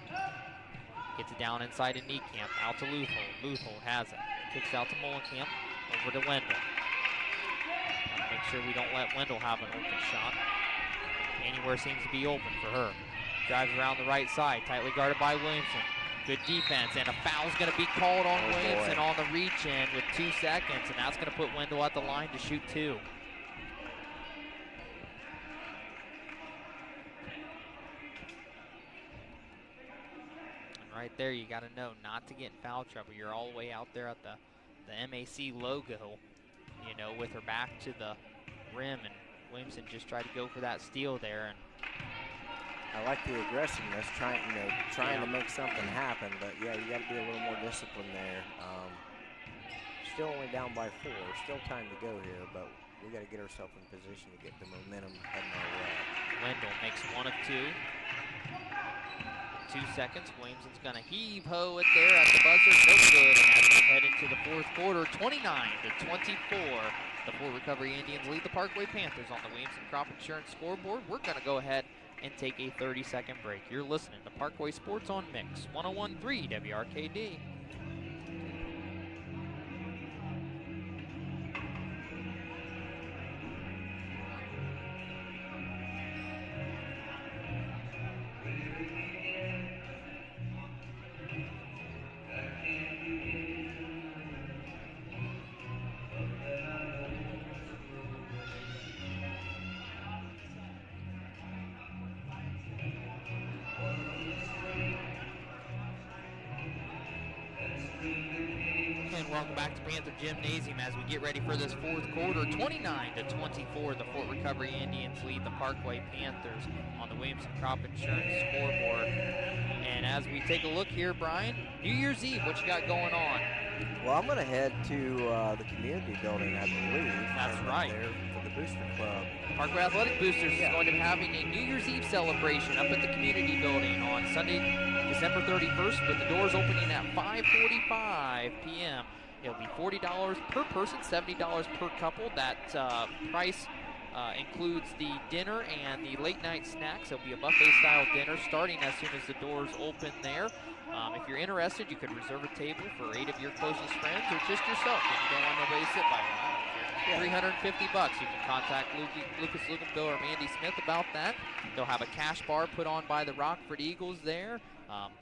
Gets it down inside to Niekamp. Out to Luthold. Luthold has it. Kicks out to Molenkamp. Over to Wendell. Gotta make sure we don't let Wendell have an open shot. Anywhere seems to be open for her. Drives around the right side. Tightly guarded by Williamson. Good defense, and a foul's going to be called on Williamson on the reach-in with 2 seconds, and that's going to put Wendell at the line to shoot 2. And right there, you got to know not to get in foul trouble. You're all the way out there at the MAC logo, you know, with her back to the rim, and Williamson just tried to go for that steal there, and I like the aggressiveness, trying to make something happen, but yeah, you got to be a little more disciplined there. Still only down by 4, still time to go here, but we got to get ourselves in position to get the momentum heading our way. Wendell makes 1 of 2. 2 seconds, Williamson's going to heave-ho it there at the buzzer, no good, and as we head into the fourth quarter, 29-24. The Fort Recovery Indians lead the Parkway Panthers on the Williamson Crop Insurance scoreboard. We're going to go ahead and take a 30-second break. You're listening to Parkway Sports on Mix 101.3 WRKD. Welcome back to Panther Gymnasium as we get ready for this fourth quarter. 29-24, the Fort Recovery Indians lead the Parkway Panthers on the Williamson Crop Insurance scoreboard. And as we take a look here, Brian, New Year's Eve, what you got going on? Well, I'm going to head to the community building, I believe. That's right. There for the Booster Club. Parkway Athletic Boosters is going to be having a New Year's Eve celebration up at the community building on Sunday, December 31st, with the doors opening at 5:45 p.m. It'll be $40 per person, $70 per couple. That price includes the dinner and the late night snacks. It'll be a buffet-style dinner starting as soon as the doors open there. If you're interested, you could reserve a table for 8 of your closest friends or just yourself if you don't want nobody to sit by you. $350. You can contact Lucas Luganville or Mandy Smith about that. They'll have a cash bar put on by the Rockford Eagles there.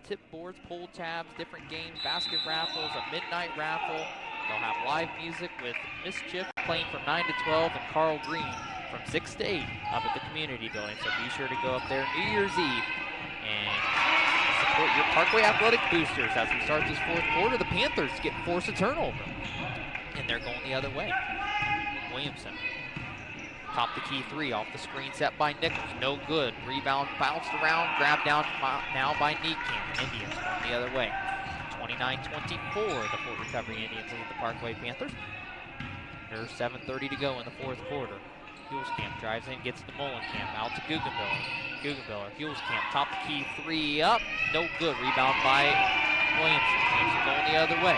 Tip boards, pull tabs, different games, basket raffles, a midnight raffle. They'll have live music with Mischief playing from 9 to 12 and Carl Green from 6 to 8 up at the community building. So be sure to go up there New Year's Eve and support your Parkway Athletic Boosters. As we start this fourth quarter, the Panthers force a turnover, and they're going the other way. Williamson, top the key three off the screen set by Nichols. No good. Rebound bounced around, grabbed down now by Niekamp. Indians going the other way. 29-24, the Fort Recovery Indians lead the Parkway Panthers. There's 7:30 to go in the fourth quarter. Hulskamp drives in, gets to Mullenkamp, out to Guggenbiller. Guggenbiller, Hulskamp, top the key three up, no good. Rebound by Williamson. Williamson going the other way.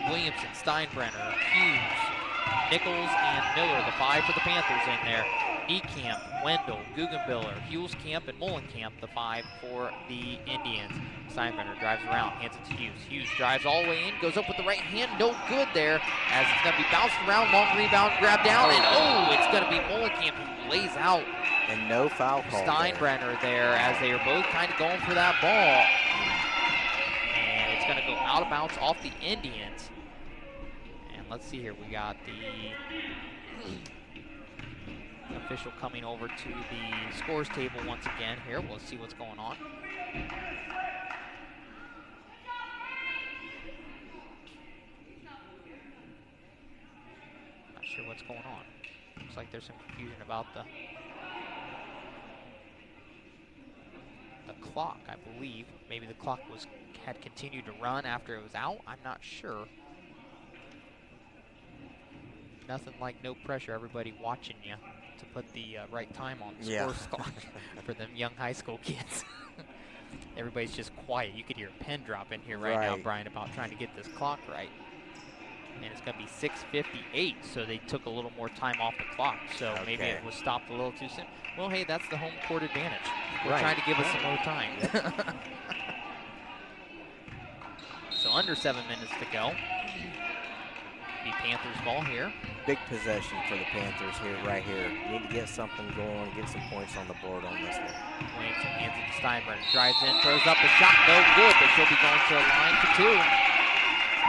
Williamson, Steinbrenner, Hughes, Nichols, and Miller, the five for the Panthers in there. Niekamp, Wendell, Guggenbiller, Hulskamp, and Mullenkamp, the five for the Indians. Steinbrenner drives around, hands it to Hughes. Hughes drives all the way in, goes up with the right hand, no good there, as it's going to be bounced around, long rebound, grab down, and it's going to be Mullenkamp who lays out. And no foul call Steinbrenner there, as they are both kind of going for that ball. And it's going to go out of bounds off the Indians. And let's see here, we got the official coming over to the scores table once again here. We'll see what's going on. Not sure what's going on. Looks like there's some confusion about the clock, I believe. Maybe the clock had continued to run after it was out. I'm not sure. Nothing like no pressure, everybody watching you to put the right time on the scores clock for them young high school kids. Everybody's just quiet. You could hear a pin drop in here right now, Brian, about trying to get this clock right. And it's going to be 6:58, so they took a little more time off the clock. So maybe it was stopped a little too soon. Well, hey, that's the home court advantage. We're trying to give us some more time. So under 7 minutes to go. Be Panthers ball here. Big possession for the Panthers here, right here. Need to get something going, get some points on the board on this one. Williamson hands it to Steinbrenner, drives in, throws up a shot, no good, but she'll be going to a line for two.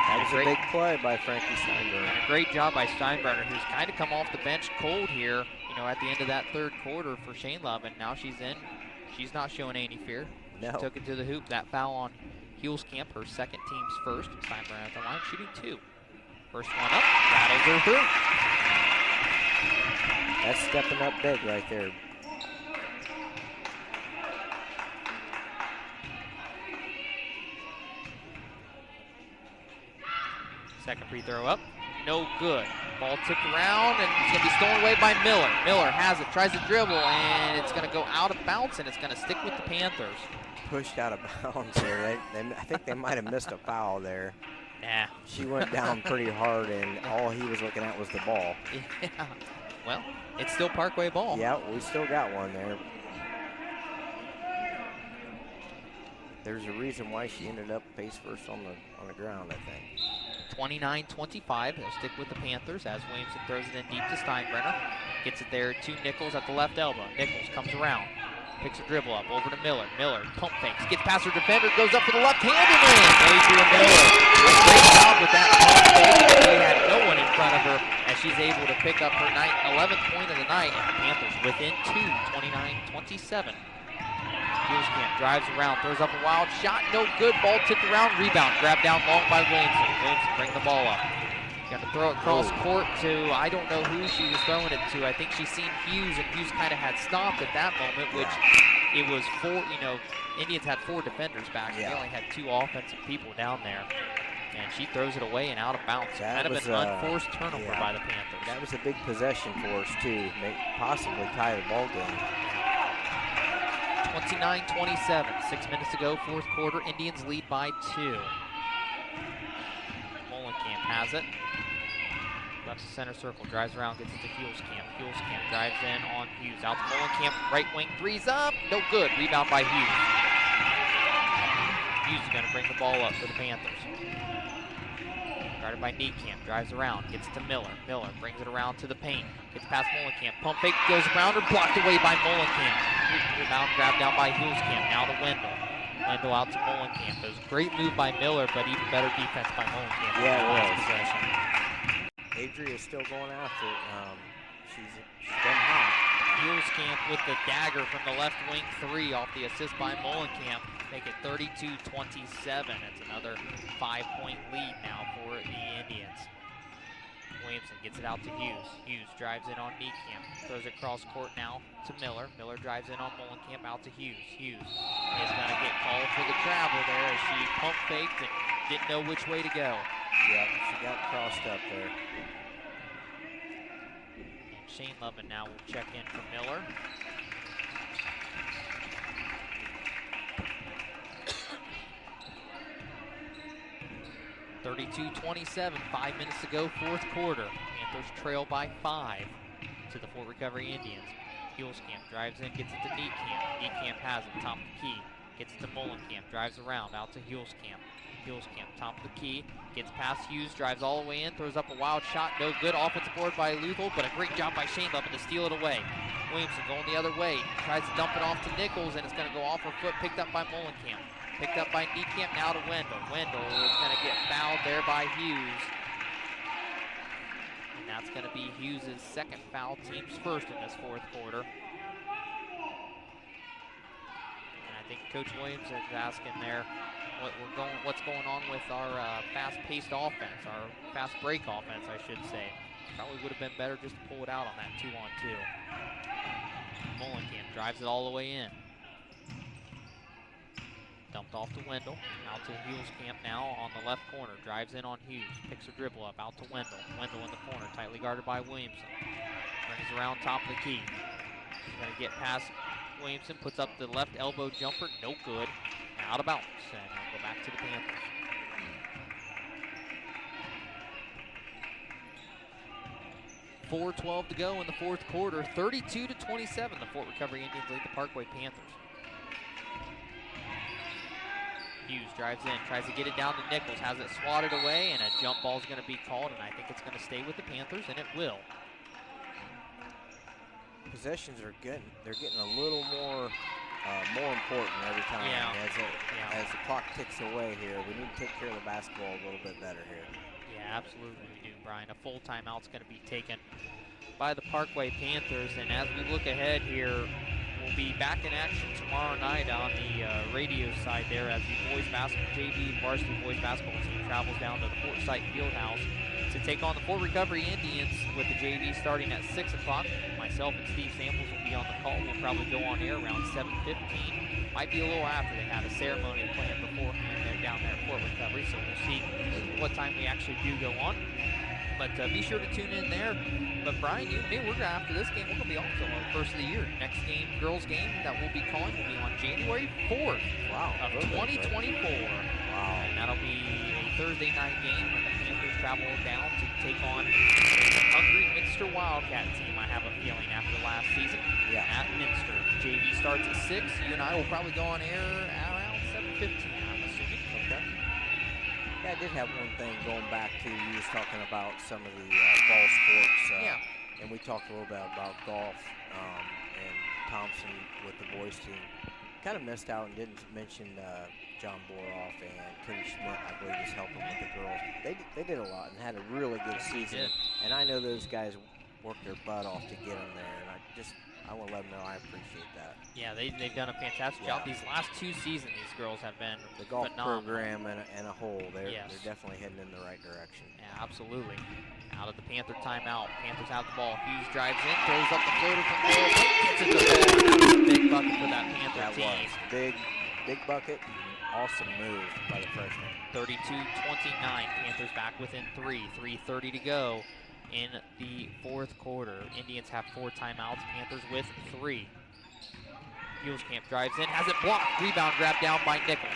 That was a big play by Frankie Steinbrenner. And a great job by Steinbrenner, who's kind of come off the bench cold here, at the end of that third quarter for Shane Love, and now she's in. She's not showing any fear. She took it to the hoop. That foul on Hulskamp, her second team's first. Steinbrenner at the line, shooting two. First one up, rattles her through. That's stepping up big right there. Second free throw up, no good. Ball tipped around, and it's going to be stolen away by Miller. Miller has it, tries to dribble, and it's going to go out of bounds, and it's going to stick with the Panthers. Pushed out of bounds there. I think they might have missed a foul there. Nah. She went down pretty hard, and all he was looking at was the ball. Yeah. Well, it's still Parkway ball. Yeah, we still got one there. There's a reason why she ended up face first on the ground, I think. 29-25. They'll stick with the Panthers as Williamson throws it in deep to Steinbrenner. Gets it there to Nichols at the left elbow. Nichols comes around. Picks a dribble up over to Miller. Miller pump fakes, gets past her defender, goes up for the left hand and in. Adrian Miller, great job with that pump fake. They had no one in front of her as she's able to pick up her 11th point of the night. And the Panthers within two, 29-27. Hulskamp drives around, throws up a wild shot, no good. Ball tipped around, rebound, grabbed down long by Williamson. Williamson bring the ball up. Got to throw it cross court to, I don't know who she was throwing it to. I think she's seen Hughes, and Hughes kind of had stopped at that moment, which it was Indians had four defenders back. They only had two offensive people down there. And she throws it away and out of bounds. Kind of an unforced turnover by the Panthers. That was a big possession for us, too. Possibly tie the ball game. 29-27, 6 minutes to go, fourth quarter. Indians lead by 2. Mullenkamp has it. Left to center circle, drives around, gets it to Hulskamp. Hulskamp drives in on Hughes. Out to Mullenkamp, right wing, threes up, no good. Rebound by Hughes. Hughes is going to bring the ball up for the Panthers. Guarded by Niekamp, drives around, gets to Miller. Miller brings it around to the paint. Gets past Mullenkamp. Pump fake goes around her, blocked away by Mullenkamp. Rebound grabbed down by Hulskamp. Now to Wendell. Wendell out to Molenkamp. It was a great move by Miller, but even better defense by Molenkamp. Yeah, it was. Possession. Adria is still going after it. She's been hot. Huelskamp with the dagger from the left wing 3 off the assist by Molenkamp. Make it 32-27. It's another 5-point lead now for the Indians. Williamson gets it out to Hughes. Hughes drives in on Niekamp. Throws it cross court now to Miller. Miller drives in on Molenkamp out to Hughes. Hughes is going to get called for the travel there as she pump faked and didn't know which way to go. Yep, she got crossed up there. And Shane Lovin now will check in for Miller. (32-27), 5 minutes to go, fourth quarter. Panthers trail by 5 to the Fort Recovery Indians. Huelskamp drives in, gets it to Niekamp. Niekamp has it, top of the key. Gets it to Molenkamp, drives around, out to Huelskamp. Huelskamp, top of the key, gets past Hughes, drives all the way in, throws up a wild shot, no good. Offensive board by Luthel, but a great job by Shane Lovin to steal it away. Williamson going the other way, tries to dump it off to Nichols, and it's going to go off her foot, picked up by Molenkamp. Picked up by Niekamp, now to Wendell. Wendell is going to get fouled there by Hughes. And that's going to be Hughes' second foul, team's first in this fourth quarter. And I think Coach Williams is asking there what's going on with our fast-paced offense, our fast break offense, I should say. Probably would have been better just to pull it out on that 2-on-2. Molenkamp drives it all the way in. Dumped off to Wendell, out to Huelskamp now on the left corner. Drives in on Hughes, picks her dribble up, out to Wendell. Wendell in the corner, tightly guarded by Williamson. Brings around top of the key. She's going to get past Williamson, puts up the left elbow jumper, no good. Now out of bounds, and we'll go back to the Panthers. .4:12 to go in the fourth quarter, 32-27. The Fort Recovery Indians lead the Parkway Panthers. Hughes drives in, tries to get it down to Nichols, has it swatted away, and a jump ball is going to be called, and I think it's going to stay with the Panthers, and it will. Possessions are good. They're getting a little more important every time. Yeah. As the clock ticks away here, we need to take care of the basketball a little bit better here. Yeah, absolutely we do, Brian. A full timeout's going to be taken by the Parkway Panthers, and as we look ahead here, we'll be back in action tomorrow night on the radio side there as the JV varsity boys basketball team travels down to the Fort Site Fieldhouse to take on the Fort Recovery Indians with the JV starting at 6 o'clock. Myself and Steve Samples will be on the call. We'll probably go on air around 7:15. Might be a little after. They had a ceremony planned beforehand there down there at Fort Recovery, so we'll see what time we actually do go on. But be sure to tune in there. But Brian, you and me, after this game, we're going to be off till the first of the year. Next game, girls game that we'll be calling will be on January 4th of 2024. Wow. And that'll be a Thursday night game when the Panthers travel down to take on a hungry Minster Wildcat team, I have a feeling, after last season at Minster. JV starts at 6. You and I will probably go on air around 7:15, I'm assuming. Okay. Yeah, I did have one thing going back to, you was talking about some of the ball sports. And we talked a little bit about golf and Thompson with the boys team. Kind of missed out and didn't mention John Boroff and Cody Schmidt, I believe, is helping with the girls. They did a lot and had a really good season. And I know those guys worked their butt off to get them there. And I want to let them know I appreciate that. Yeah, they've done a fantastic job. These last 2 seasons, these girls have been the golf phenomenal. program and a whole. They're definitely heading in the right direction. Yeah, absolutely. Out of the Panther timeout. Panthers have the ball. Hughes drives in, throws up the floater from there. Gets it to the ball. That was a big bucket for that Panther team. Big bucket. Awesome move by the freshman. 32-29. Panthers back within 3. 3:30 to go in the fourth quarter. Indians have 4 timeouts. Panthers with 3. Huelskamp drives in, has it blocked. Rebound grab down by Nichols.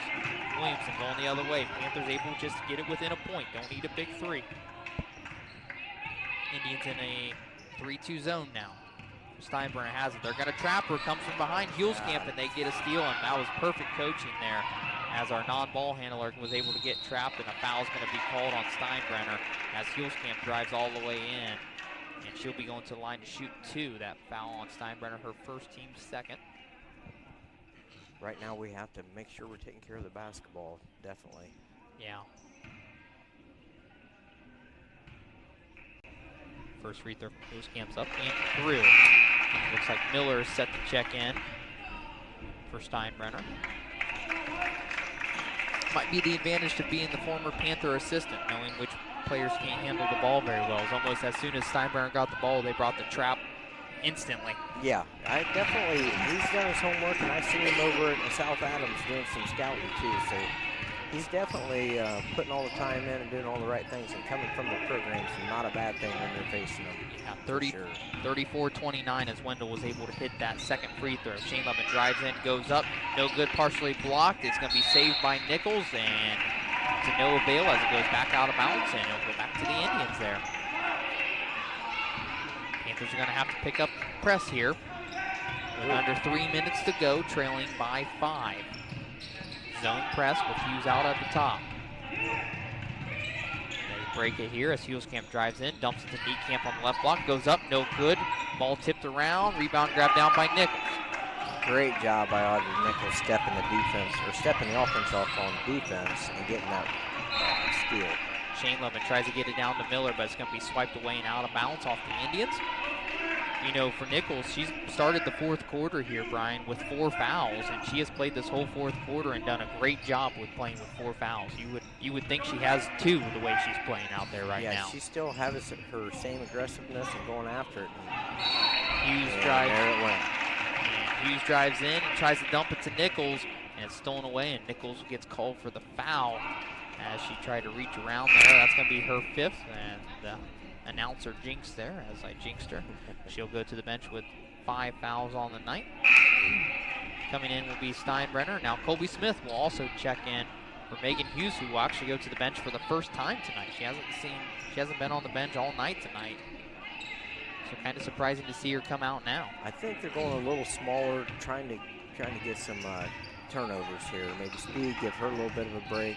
Williamson going the other way. Panthers able just to get it within a point. Don't need a big 3. Indians in a 3-2 zone now. Steinbrenner has it. They're going to trap her. Comes from behind Huelskamp, and they get a steal, and that was perfect coaching there as our non-ball handler was able to get trapped, and a foul's going to be called on Steinbrenner as Huelskamp drives all the way in, and she'll be going to the line to shoot 2. That foul on Steinbrenner, her first, team second. right now we have to make sure we're taking care of the basketball, definitely. Yeah. First free throw from Hillscamp's up and through. Looks like Miller is set to check in for Steinbrenner. Might be the advantage to being the former Panther assistant, knowing which players can't handle the ball very well. It's almost as soon as Steinbrenner got the ball, they brought the trap instantly. Yeah, he's done his homework, and I've seen him over at South Adams doing some scouting too, so he's definitely putting all the time in and doing all the right things, and coming from the programs is not a bad thing when they're facing them. Yeah, 34-29 as Wendell was able to hit that second free throw. Shane Levin drives in, goes up, no good, partially blocked. It's going to be saved by Nichols, and to no avail as it goes back out of bounds, and it'll go back to the Indians there. Panthers are going to have to pick up press here with under 3 minutes to go, trailing by 5. Zone press with Hughes out at the top. They break it here as Hillscamp drives in, dumps it to Niekamp on the left block, goes up, no good. Ball tipped around, rebound grabbed down by Nichols. Great job by Audrey Nichols stepping the offense off on defense and getting that steal. Shane Levin tries to get it down to Miller, but it's going to be swiped away and out of bounds off the Indians. You know, for Nichols, she's started the fourth quarter here, Brian, with 4 fouls, and she has played this whole fourth quarter and done a great job with playing with 4 fouls. You would think she has 2 the way she's playing out there right now. Yeah, she still has her same aggressiveness and going after it. Hughes drives in and tries to dump it to Nichols, and it's stolen away, and Nichols gets called for the foul as she tried to reach around there. That's going to be her 5th, and the announcer jinxed there as I jinxed her. She'll go to the bench with 5 fouls on the night. Coming in will be Steinbrenner. Now Colby Smith will also check in for Megan Hughes, who will actually go to the bench for the first time tonight. She hasn't been on the bench all night tonight. So kind of surprising to see her come out now. I think they're going a little smaller, trying to get some turnovers here. Maybe speed, give her a little bit of a break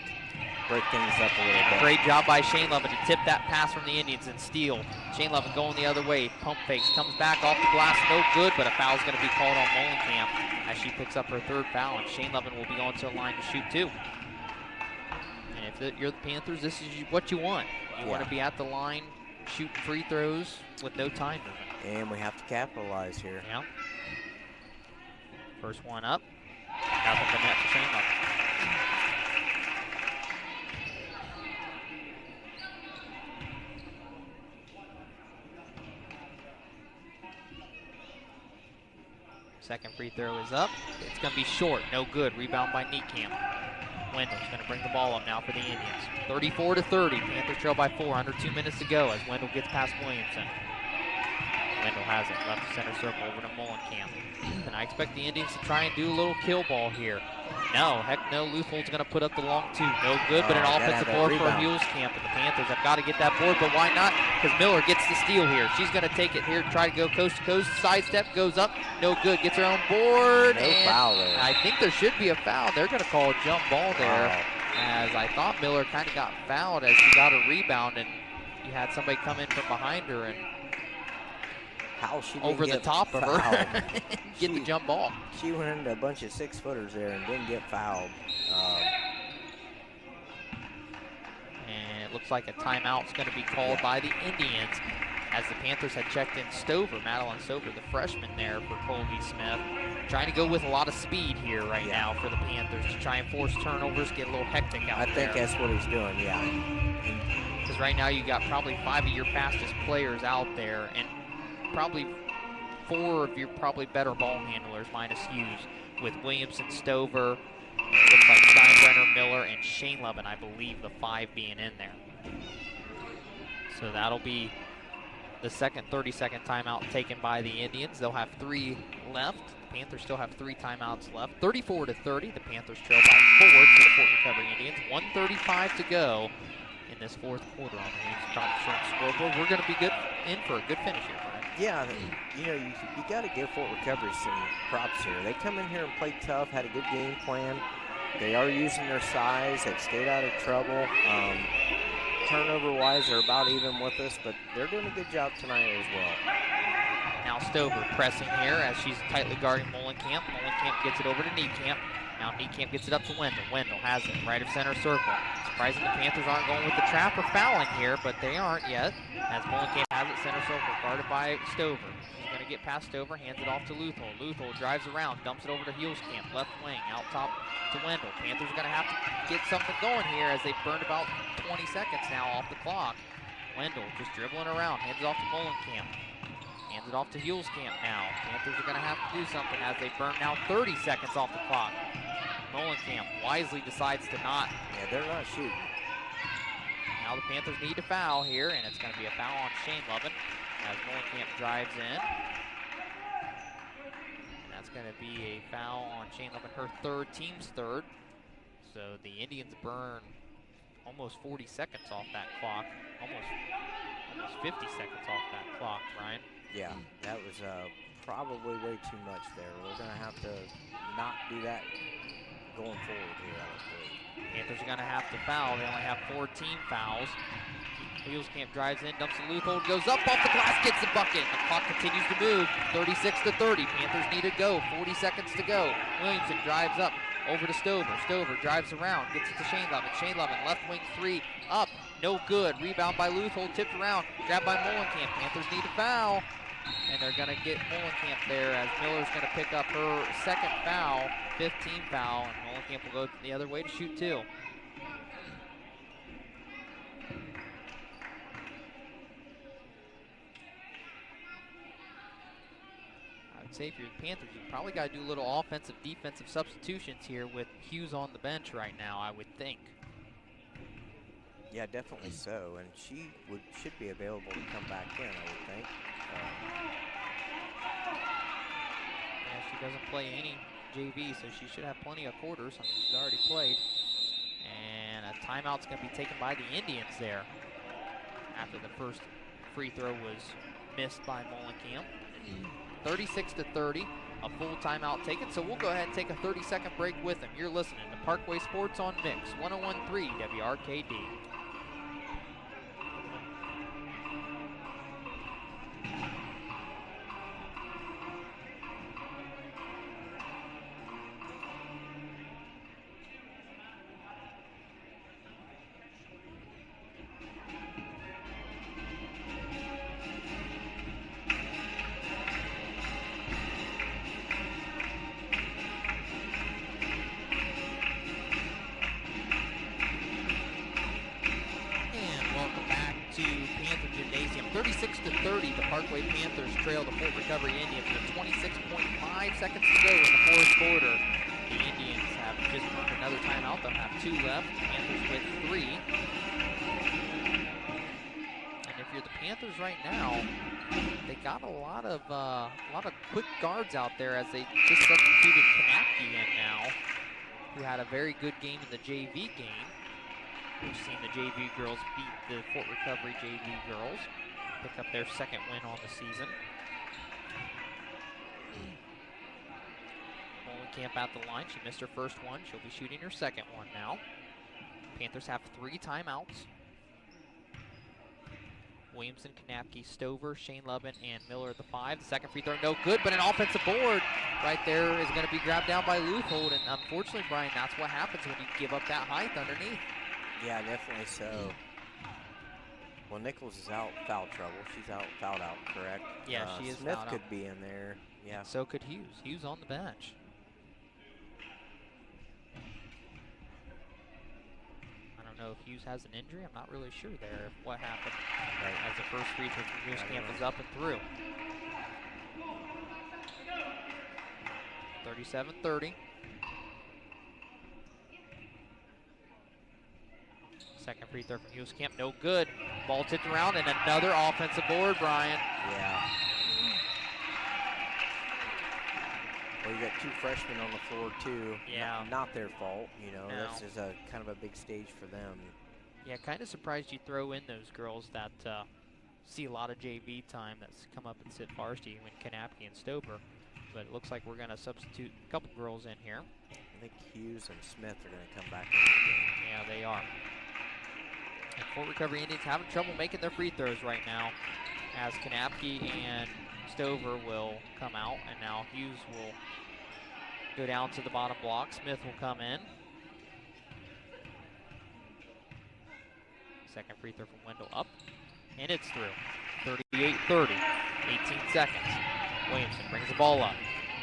things up a little bit. Great job by Shane Levin to tip that pass from the Indians and steal. Shane Levin going the other way, pump fakes, comes back off the glass, no good, but a foul's going to be called on Molenkamp as she picks up her 3rd foul, and Shane Levin will be going to the line to shoot 2. And if you're the Panthers, this is what you want. You want to be at the line, shooting free throws with no time movement. And we have to capitalize here. Yeah. First one up. Nothing but net for Shane Levin. Second free throw is up. It's going to be short. No good. Rebound by Niekamp. Wendell's going to bring the ball up now for the Indians. 34-30. Panthers trail by 4. Under 2 minutes to go as Wendell gets past Williamson. Wendell has it. Left center circle over to Molenkamp. And I expect the Indians to try and do a little kill ball here. No, heck no. Luthol's going to put up the long 2. No good, but an offensive board for Hillscamp. And the Panthers have got to get that board, but why not? Because Miller gets the steal here. She's going to take it here, try to go coast to coast. Sidestep, goes up. No good. Gets her own board. No foul there. I think there should be a foul. They're going to call a jump ball there. As I thought Miller kind of got fouled as she got a rebound, and you had somebody come in from behind her and over the top of her get the jump ball. She went into a bunch of 6-footers there and didn't get fouled. And it looks like a timeout's going to be called by the Indians as the Panthers had checked in Stover, Madeline Stover, the freshman there for Colby Smith. Trying to go with a lot of speed here right now for the Panthers to try and force turnovers, get a little hectic out there. I think that's what he's doing, yeah. Because right now you got probably 5 of your fastest players out there, and probably 4 of your probably better ball handlers minus Hughes, with Williamson, Stover, it looks like Steinbrenner, Miller, and Shane Levin, I believe the 5 being in there. So that'll be the second 30-second timeout taken by the Indians. They'll have 3 left. The Panthers still have 3 timeouts left. 34-30, the Panthers trail by 4 to the Fort Recovery Indians. 1:35 to go in this fourth quarter on the Wings Crop Insurance scoreboard. We're going to be in for a good finish here, Brian. Yeah, you know, you got to give Fort Recovery some props here. They come in here and play tough, had a good game plan. They are using their size. They've stayed out of trouble. Turnover-wise, they're about even with us, but they're doing a good job tonight as well. Now Stover pressing here as she's tightly guarding Molenkamp. Molenkamp gets it over to Niekamp. Now Niekamp gets it up to Wendell. Wendell has it right of center circle. Surprising the Panthers aren't going with the trap or fouling here, but they aren't yet. As Molenkamp has it center circle, guarded by Stover. She's going to get past Stover, hands it off to Luthold. Luthold drives around, dumps it over to Huelskamp, left wing, out top to Wendell. Panthers are going to have to get something going here as they've burned about 20 seconds now off the clock. Wendell just dribbling around, hands it off to Molenkamp. Hands it off to Huelskamp now. Panthers are going to have to do something as they burn now 30 seconds off the clock. Molenkamp wisely decides to not. Yeah, they're not shooting. Now the Panthers need to foul here, and it's going to be a foul on Shane Lovin as Molenkamp drives in. And that's going to be a foul on Shane Lovin, her third, team's third. So the Indians burn almost 40 seconds off that clock. Almost 50 seconds off that clock, Ryan. Yeah, that was probably way too much there. We're going to have to not do that going forward here, I would believe. Panthers are going to have to foul. They only have 4 team fouls. Huelskamp drives in, dumps to Luthold, goes up off the glass, gets the bucket. The clock continues to move, 36-30. Panthers need to go, 40 seconds to go. Williamson drives up over to Stover. Stover drives around, gets it to Shane Lovin. Shane Lovin, left wing 3, up, no good. Rebound by Luthold, tipped around, grabbed by Molenkamp. Panthers need to foul. And they're going to get Molenkamp there as Miller's going to pick up her second foul, 5th team foul, and Molenkamp will go the other way to shoot 2. I would say if you're the Panthers, you probably got to do a little offensive, defensive substitutions here with Hughes on the bench right now, I would think. Yeah, definitely so, and she should be available to come back in, I would think. Yeah, she doesn't play any JV, so she should have plenty of quarters. I mean, she's already played. And a timeout's going to be taken by the Indians there after the first free throw was missed by Molenkamp. 36-30, a full timeout taken. So we'll go ahead and take a 30-second break with them. You're listening to Parkway Sports on Mix, 101.3 WRKD. Parkway Panthers trail the Fort Recovery Indians with 26.5 seconds to go in the fourth quarter. The Indians have just earned another timeout. They'll have 2 left. Panthers with 3. And if you're the Panthers right now, they got a lot of quick guards out there as they just substituted Kanapke in now, who had a very good game in the JV game. We've seen the JV girls beat the Fort Recovery JV girls. Pick up their second win on the season. Molenkamp at the line. She missed her first one. She'll be shooting her second one now. Panthers have 3 timeouts. Williamson, Kanapke, Stover, Shane Lovin, and Miller at the 5. The second free throw, no good, but an offensive board right there is going to be grabbed down by Luthold. And unfortunately, Brian, that's what happens when you give up that height underneath. Yeah, definitely so. Well, Nichols is out foul trouble. She's fouled out, correct? Yeah, she is Smith fouled could out. be in there. Yeah. So could Hughes. Hughes on the bench. I don't know if Hughes has an injury. I'm not really sure there what happened. Right. As the first free throw from Huelskamp is up and through. 37-30. Second free throw from Huelskamp, no good. Ball tipped around and another offensive board, Brian. Yeah. Well, you got 2 freshmen on the floor too. Yeah. Not their fault, you know. No. This is a kind of a big stage for them. Yeah, kind of surprised you throw in those girls that see a lot of JV time that's come up and sit varsity when Kanapke and Stover. But it looks like we're going to substitute a couple girls in here. I think Hughes and Smith are going to come back in the game. Yeah, they are. And Fort Recovery Indians having trouble making their free throws right now. as Kanapke and Stover will come out, and now Hughes will go down to the bottom block. Smith will come in. Second free throw from Wendell up, and it's through. 38-30, 18 seconds. Williamson brings the ball up.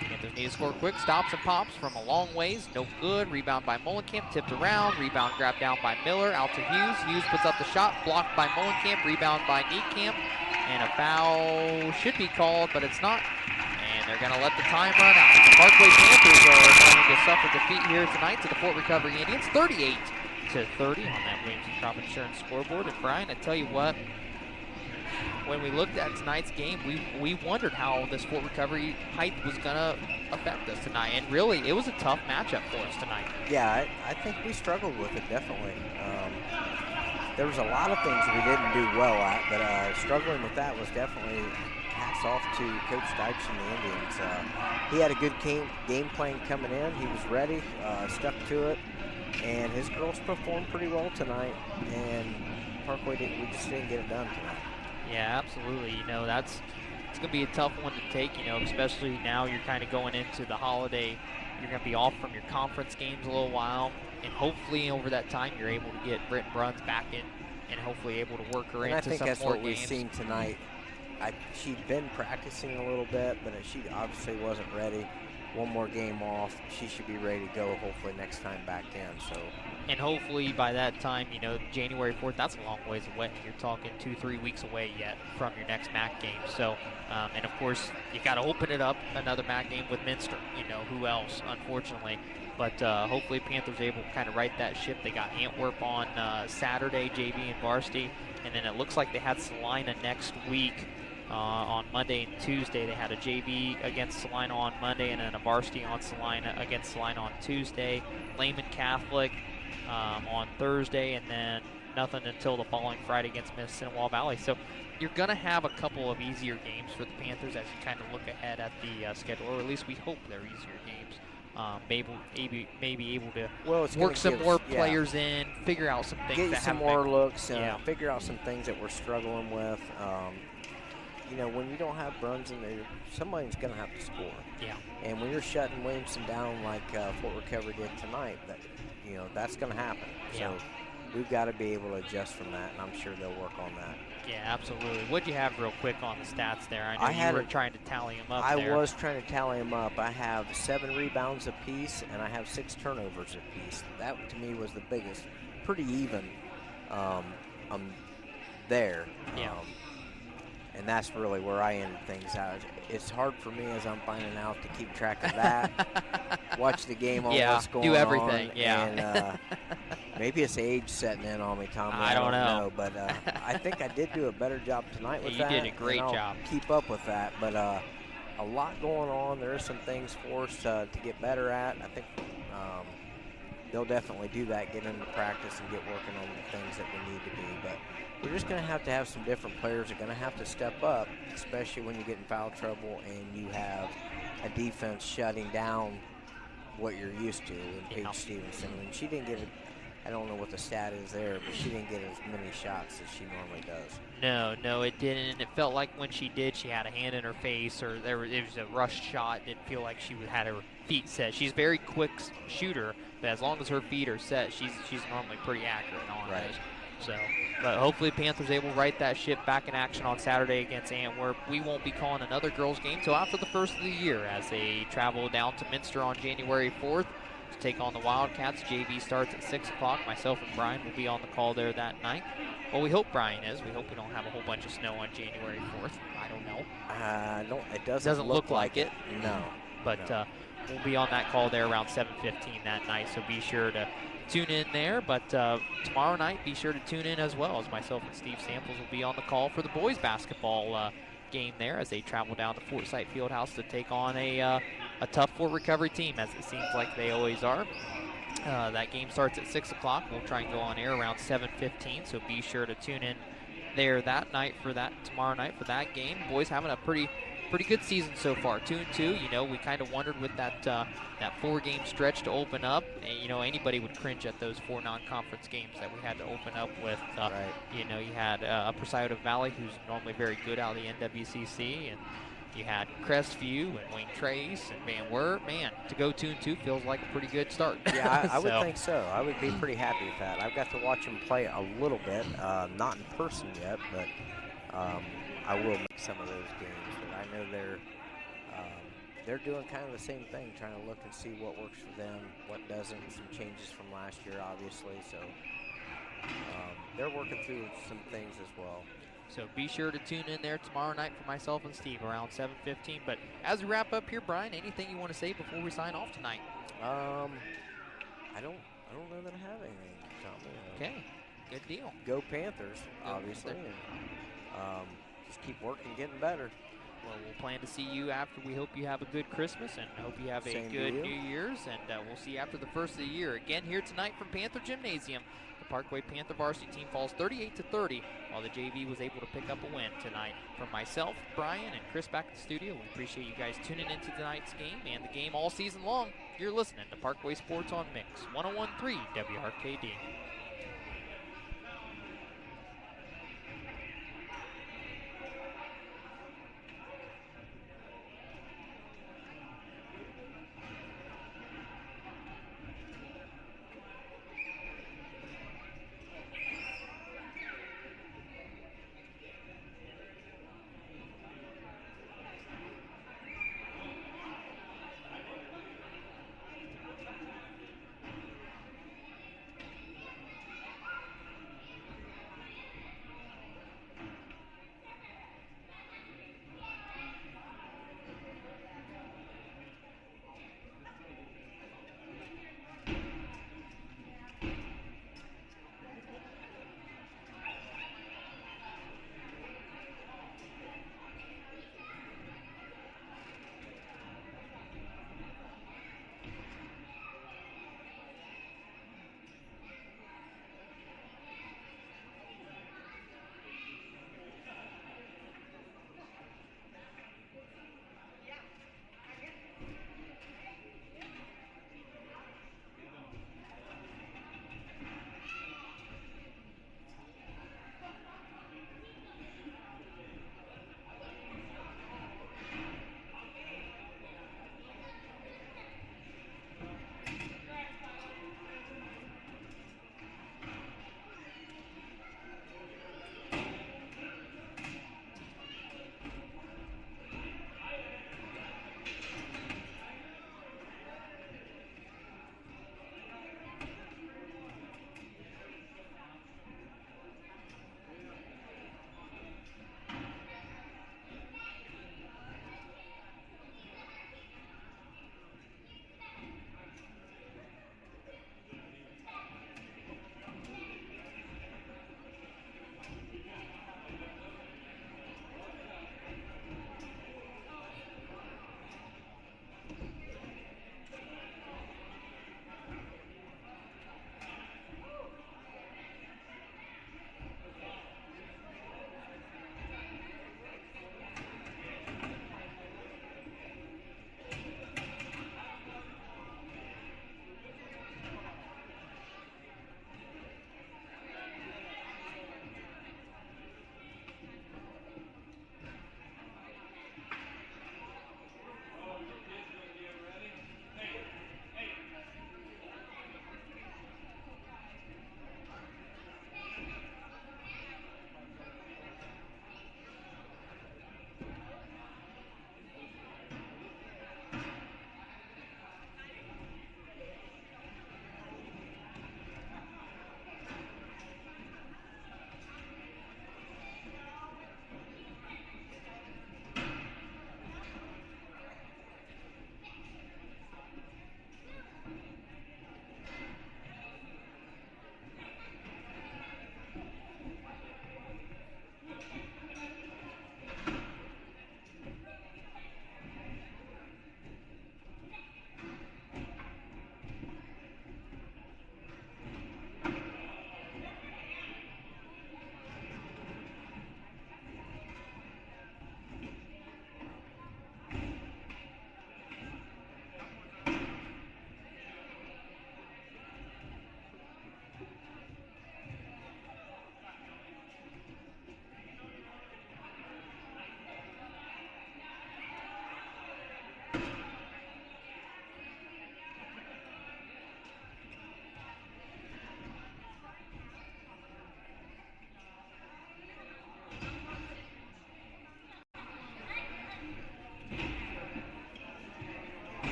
Panthers need to score quick. Stops and pops from a long ways. No good. Rebound by Mullenkamp. Tipped around. Rebound grabbed down by Miller. Out to Hughes. Hughes puts up the shot. Blocked by Mullenkamp. Rebound by Niekamp. And a foul should be called, but it's not. And they're going to let the time run out. The Parkway Panthers are going to suffer defeat here tonight to the Fort Recovery Indians. 38-30 on that Williamson Crop Insurance scoreboard. And Brian, I tell you what, when we looked at tonight's game, we wondered how this Fort Recovery height was going to affect us tonight. And really, it was a tough matchup for us tonight. Yeah, I think we struggled with it, definitely. There was a lot of things we didn't do well at, but struggling with that was definitely hats off to Coach Dykes and the Indians. He had a good game plan coming in. He was ready, stuck to it, and his girls performed pretty well tonight. And Parkway, we just didn't get it done tonight. Yeah, absolutely. You know, it's going to be a tough one to take, you know, especially now you're kind of going into the holiday. You're going to be off from your conference games a little while, and hopefully over that time you're able to get Britton Bruns back in and hopefully able to work her into some more games. I think that's what we've seen tonight. She'd been practicing a little bit, but she obviously wasn't ready. One more game off, she should be ready to go hopefully next time back in. So, and hopefully by that time, you know, January 4th, that's a long ways away. You're talking 2-3 weeks away yet from your next MAC game. So, and of course, you got to open it up another MAC game with Minster. You know, who else, unfortunately. But hopefully Panthers able to kind of right that ship. They got Antwerp on Saturday, JV and varsity, and then it looks like they had Salina next week. On Monday and Tuesday, they had a JV against Salina on Monday and then a varsity on against Salina on Tuesday. Lehman Catholic on Thursday, and then nothing until the following Friday against Minnesota Valley. So you're going to have a couple of easier games for the Panthers as you kind of look ahead at the schedule, or at least we hope they're easier games. Maybe able to work some more players in, figure out some things. Get some more looks, figure out some things that we're struggling with. You know, when you don't have Bruns in there, somebody's going to have to score. Yeah. And when you're shutting Williamson down like Fort Recovery did tonight, that's going to happen. Yeah. So we've got to be able to adjust from that, and I'm sure they'll work on that. Yeah, absolutely. What'd you have real quick on the stats there? I know you were trying to tally them up I was trying to tally them up. I have 7 rebounds apiece, and I have 6 turnovers apiece. That, to me, was the biggest. Pretty even there. Yeah. And that's really where I end things out. It's hard for me as I'm finding out to keep track of that. Watch the game on what's going on. Do everything, And maybe it's age setting in on me, Tommy. I don't know. But I think I did do a better job tonight with that. You did a great job. Keep up with that. But a lot going on. There are some things for us to get better at. I think they'll definitely do that, get into practice and get working on the things that we need to be. But we're just going to have some different players that are going to have to step up, especially when you get in foul trouble and you have a defense shutting down what you're used to in Paige Stevenson. I mean, she didn't get I don't know what the stat is there, but she didn't get as many shots as she normally does. No, it didn't. It felt like when she did, she had a hand in her face, or it was a rushed shot. It didn't feel like she had her feet set. She's a very quick shooter, but as long as her feet are set, she's normally pretty accurate on those. So, but hopefully Panthers able to right that ship back in action on Saturday against Antwerp. We won't be calling another girls game till after the first of the year as they travel down to Minster on January 4th to take on the Wildcats. JV starts at 6 o'clock. Myself and Brian will be on the call there that night. Well, we hope Brian is. We hope we don't have a whole bunch of snow on January 4th. I don't know. It doesn't look like it. No. But we'll be on that call there around 7:15 that night, so be sure to tune in there. But tomorrow night, be sure to tune in as well, as myself and Steve Samples will be on the call for the boys basketball game there as they travel down to Forsyth Fieldhouse to take on a tough Fort Recovery team, as it seems like they always are. That game starts at 6 o'clock. We'll try and go on air around 7:15, so be sure to tune in there that night for that tomorrow night for that game. Boys having a pretty pretty good season so far. 2-2. You know, we kind of wondered with that 4-game stretch to open up. You know, anybody would cringe at those 4 non-conference games that we had to open up with. Right. You know, you had Upper Scioto Valley, who's normally very good out of the NWCC, and you had Crestview and Wayne Trace and Van Wert. Man, to go 2-2 feels like a pretty good start. Yeah, I would think so. I would be pretty happy with that. I've got to watch them play a little bit, not in person yet, but I will make some of those games. But I know they're doing kind of the same thing, trying to look and see what works for them, what doesn't. Some changes from last year, obviously. So they're working through some things as well. So be sure to tune in there tomorrow night for myself and Steve around 7:15. But as we wrap up here, Brian, anything you want to say before we sign off tonight? I don't know that I have anything, Tommy. Okay, good deal. Go Panthers, obviously, and just keep working, getting better. Well, we'll plan to see you after. We hope you have a good Christmas and hope you have a good New Year's. And we'll see you after the first of the year. Again here tonight from Panther Gymnasium. The Parkway Panther varsity team falls 38-30, while the JV was able to pick up a win tonight. From myself, Brian, and Chris back at the studio, we appreciate you guys tuning into tonight's game and the game all season long. You're listening to Parkway Sports on Mix 101.3 WRKD.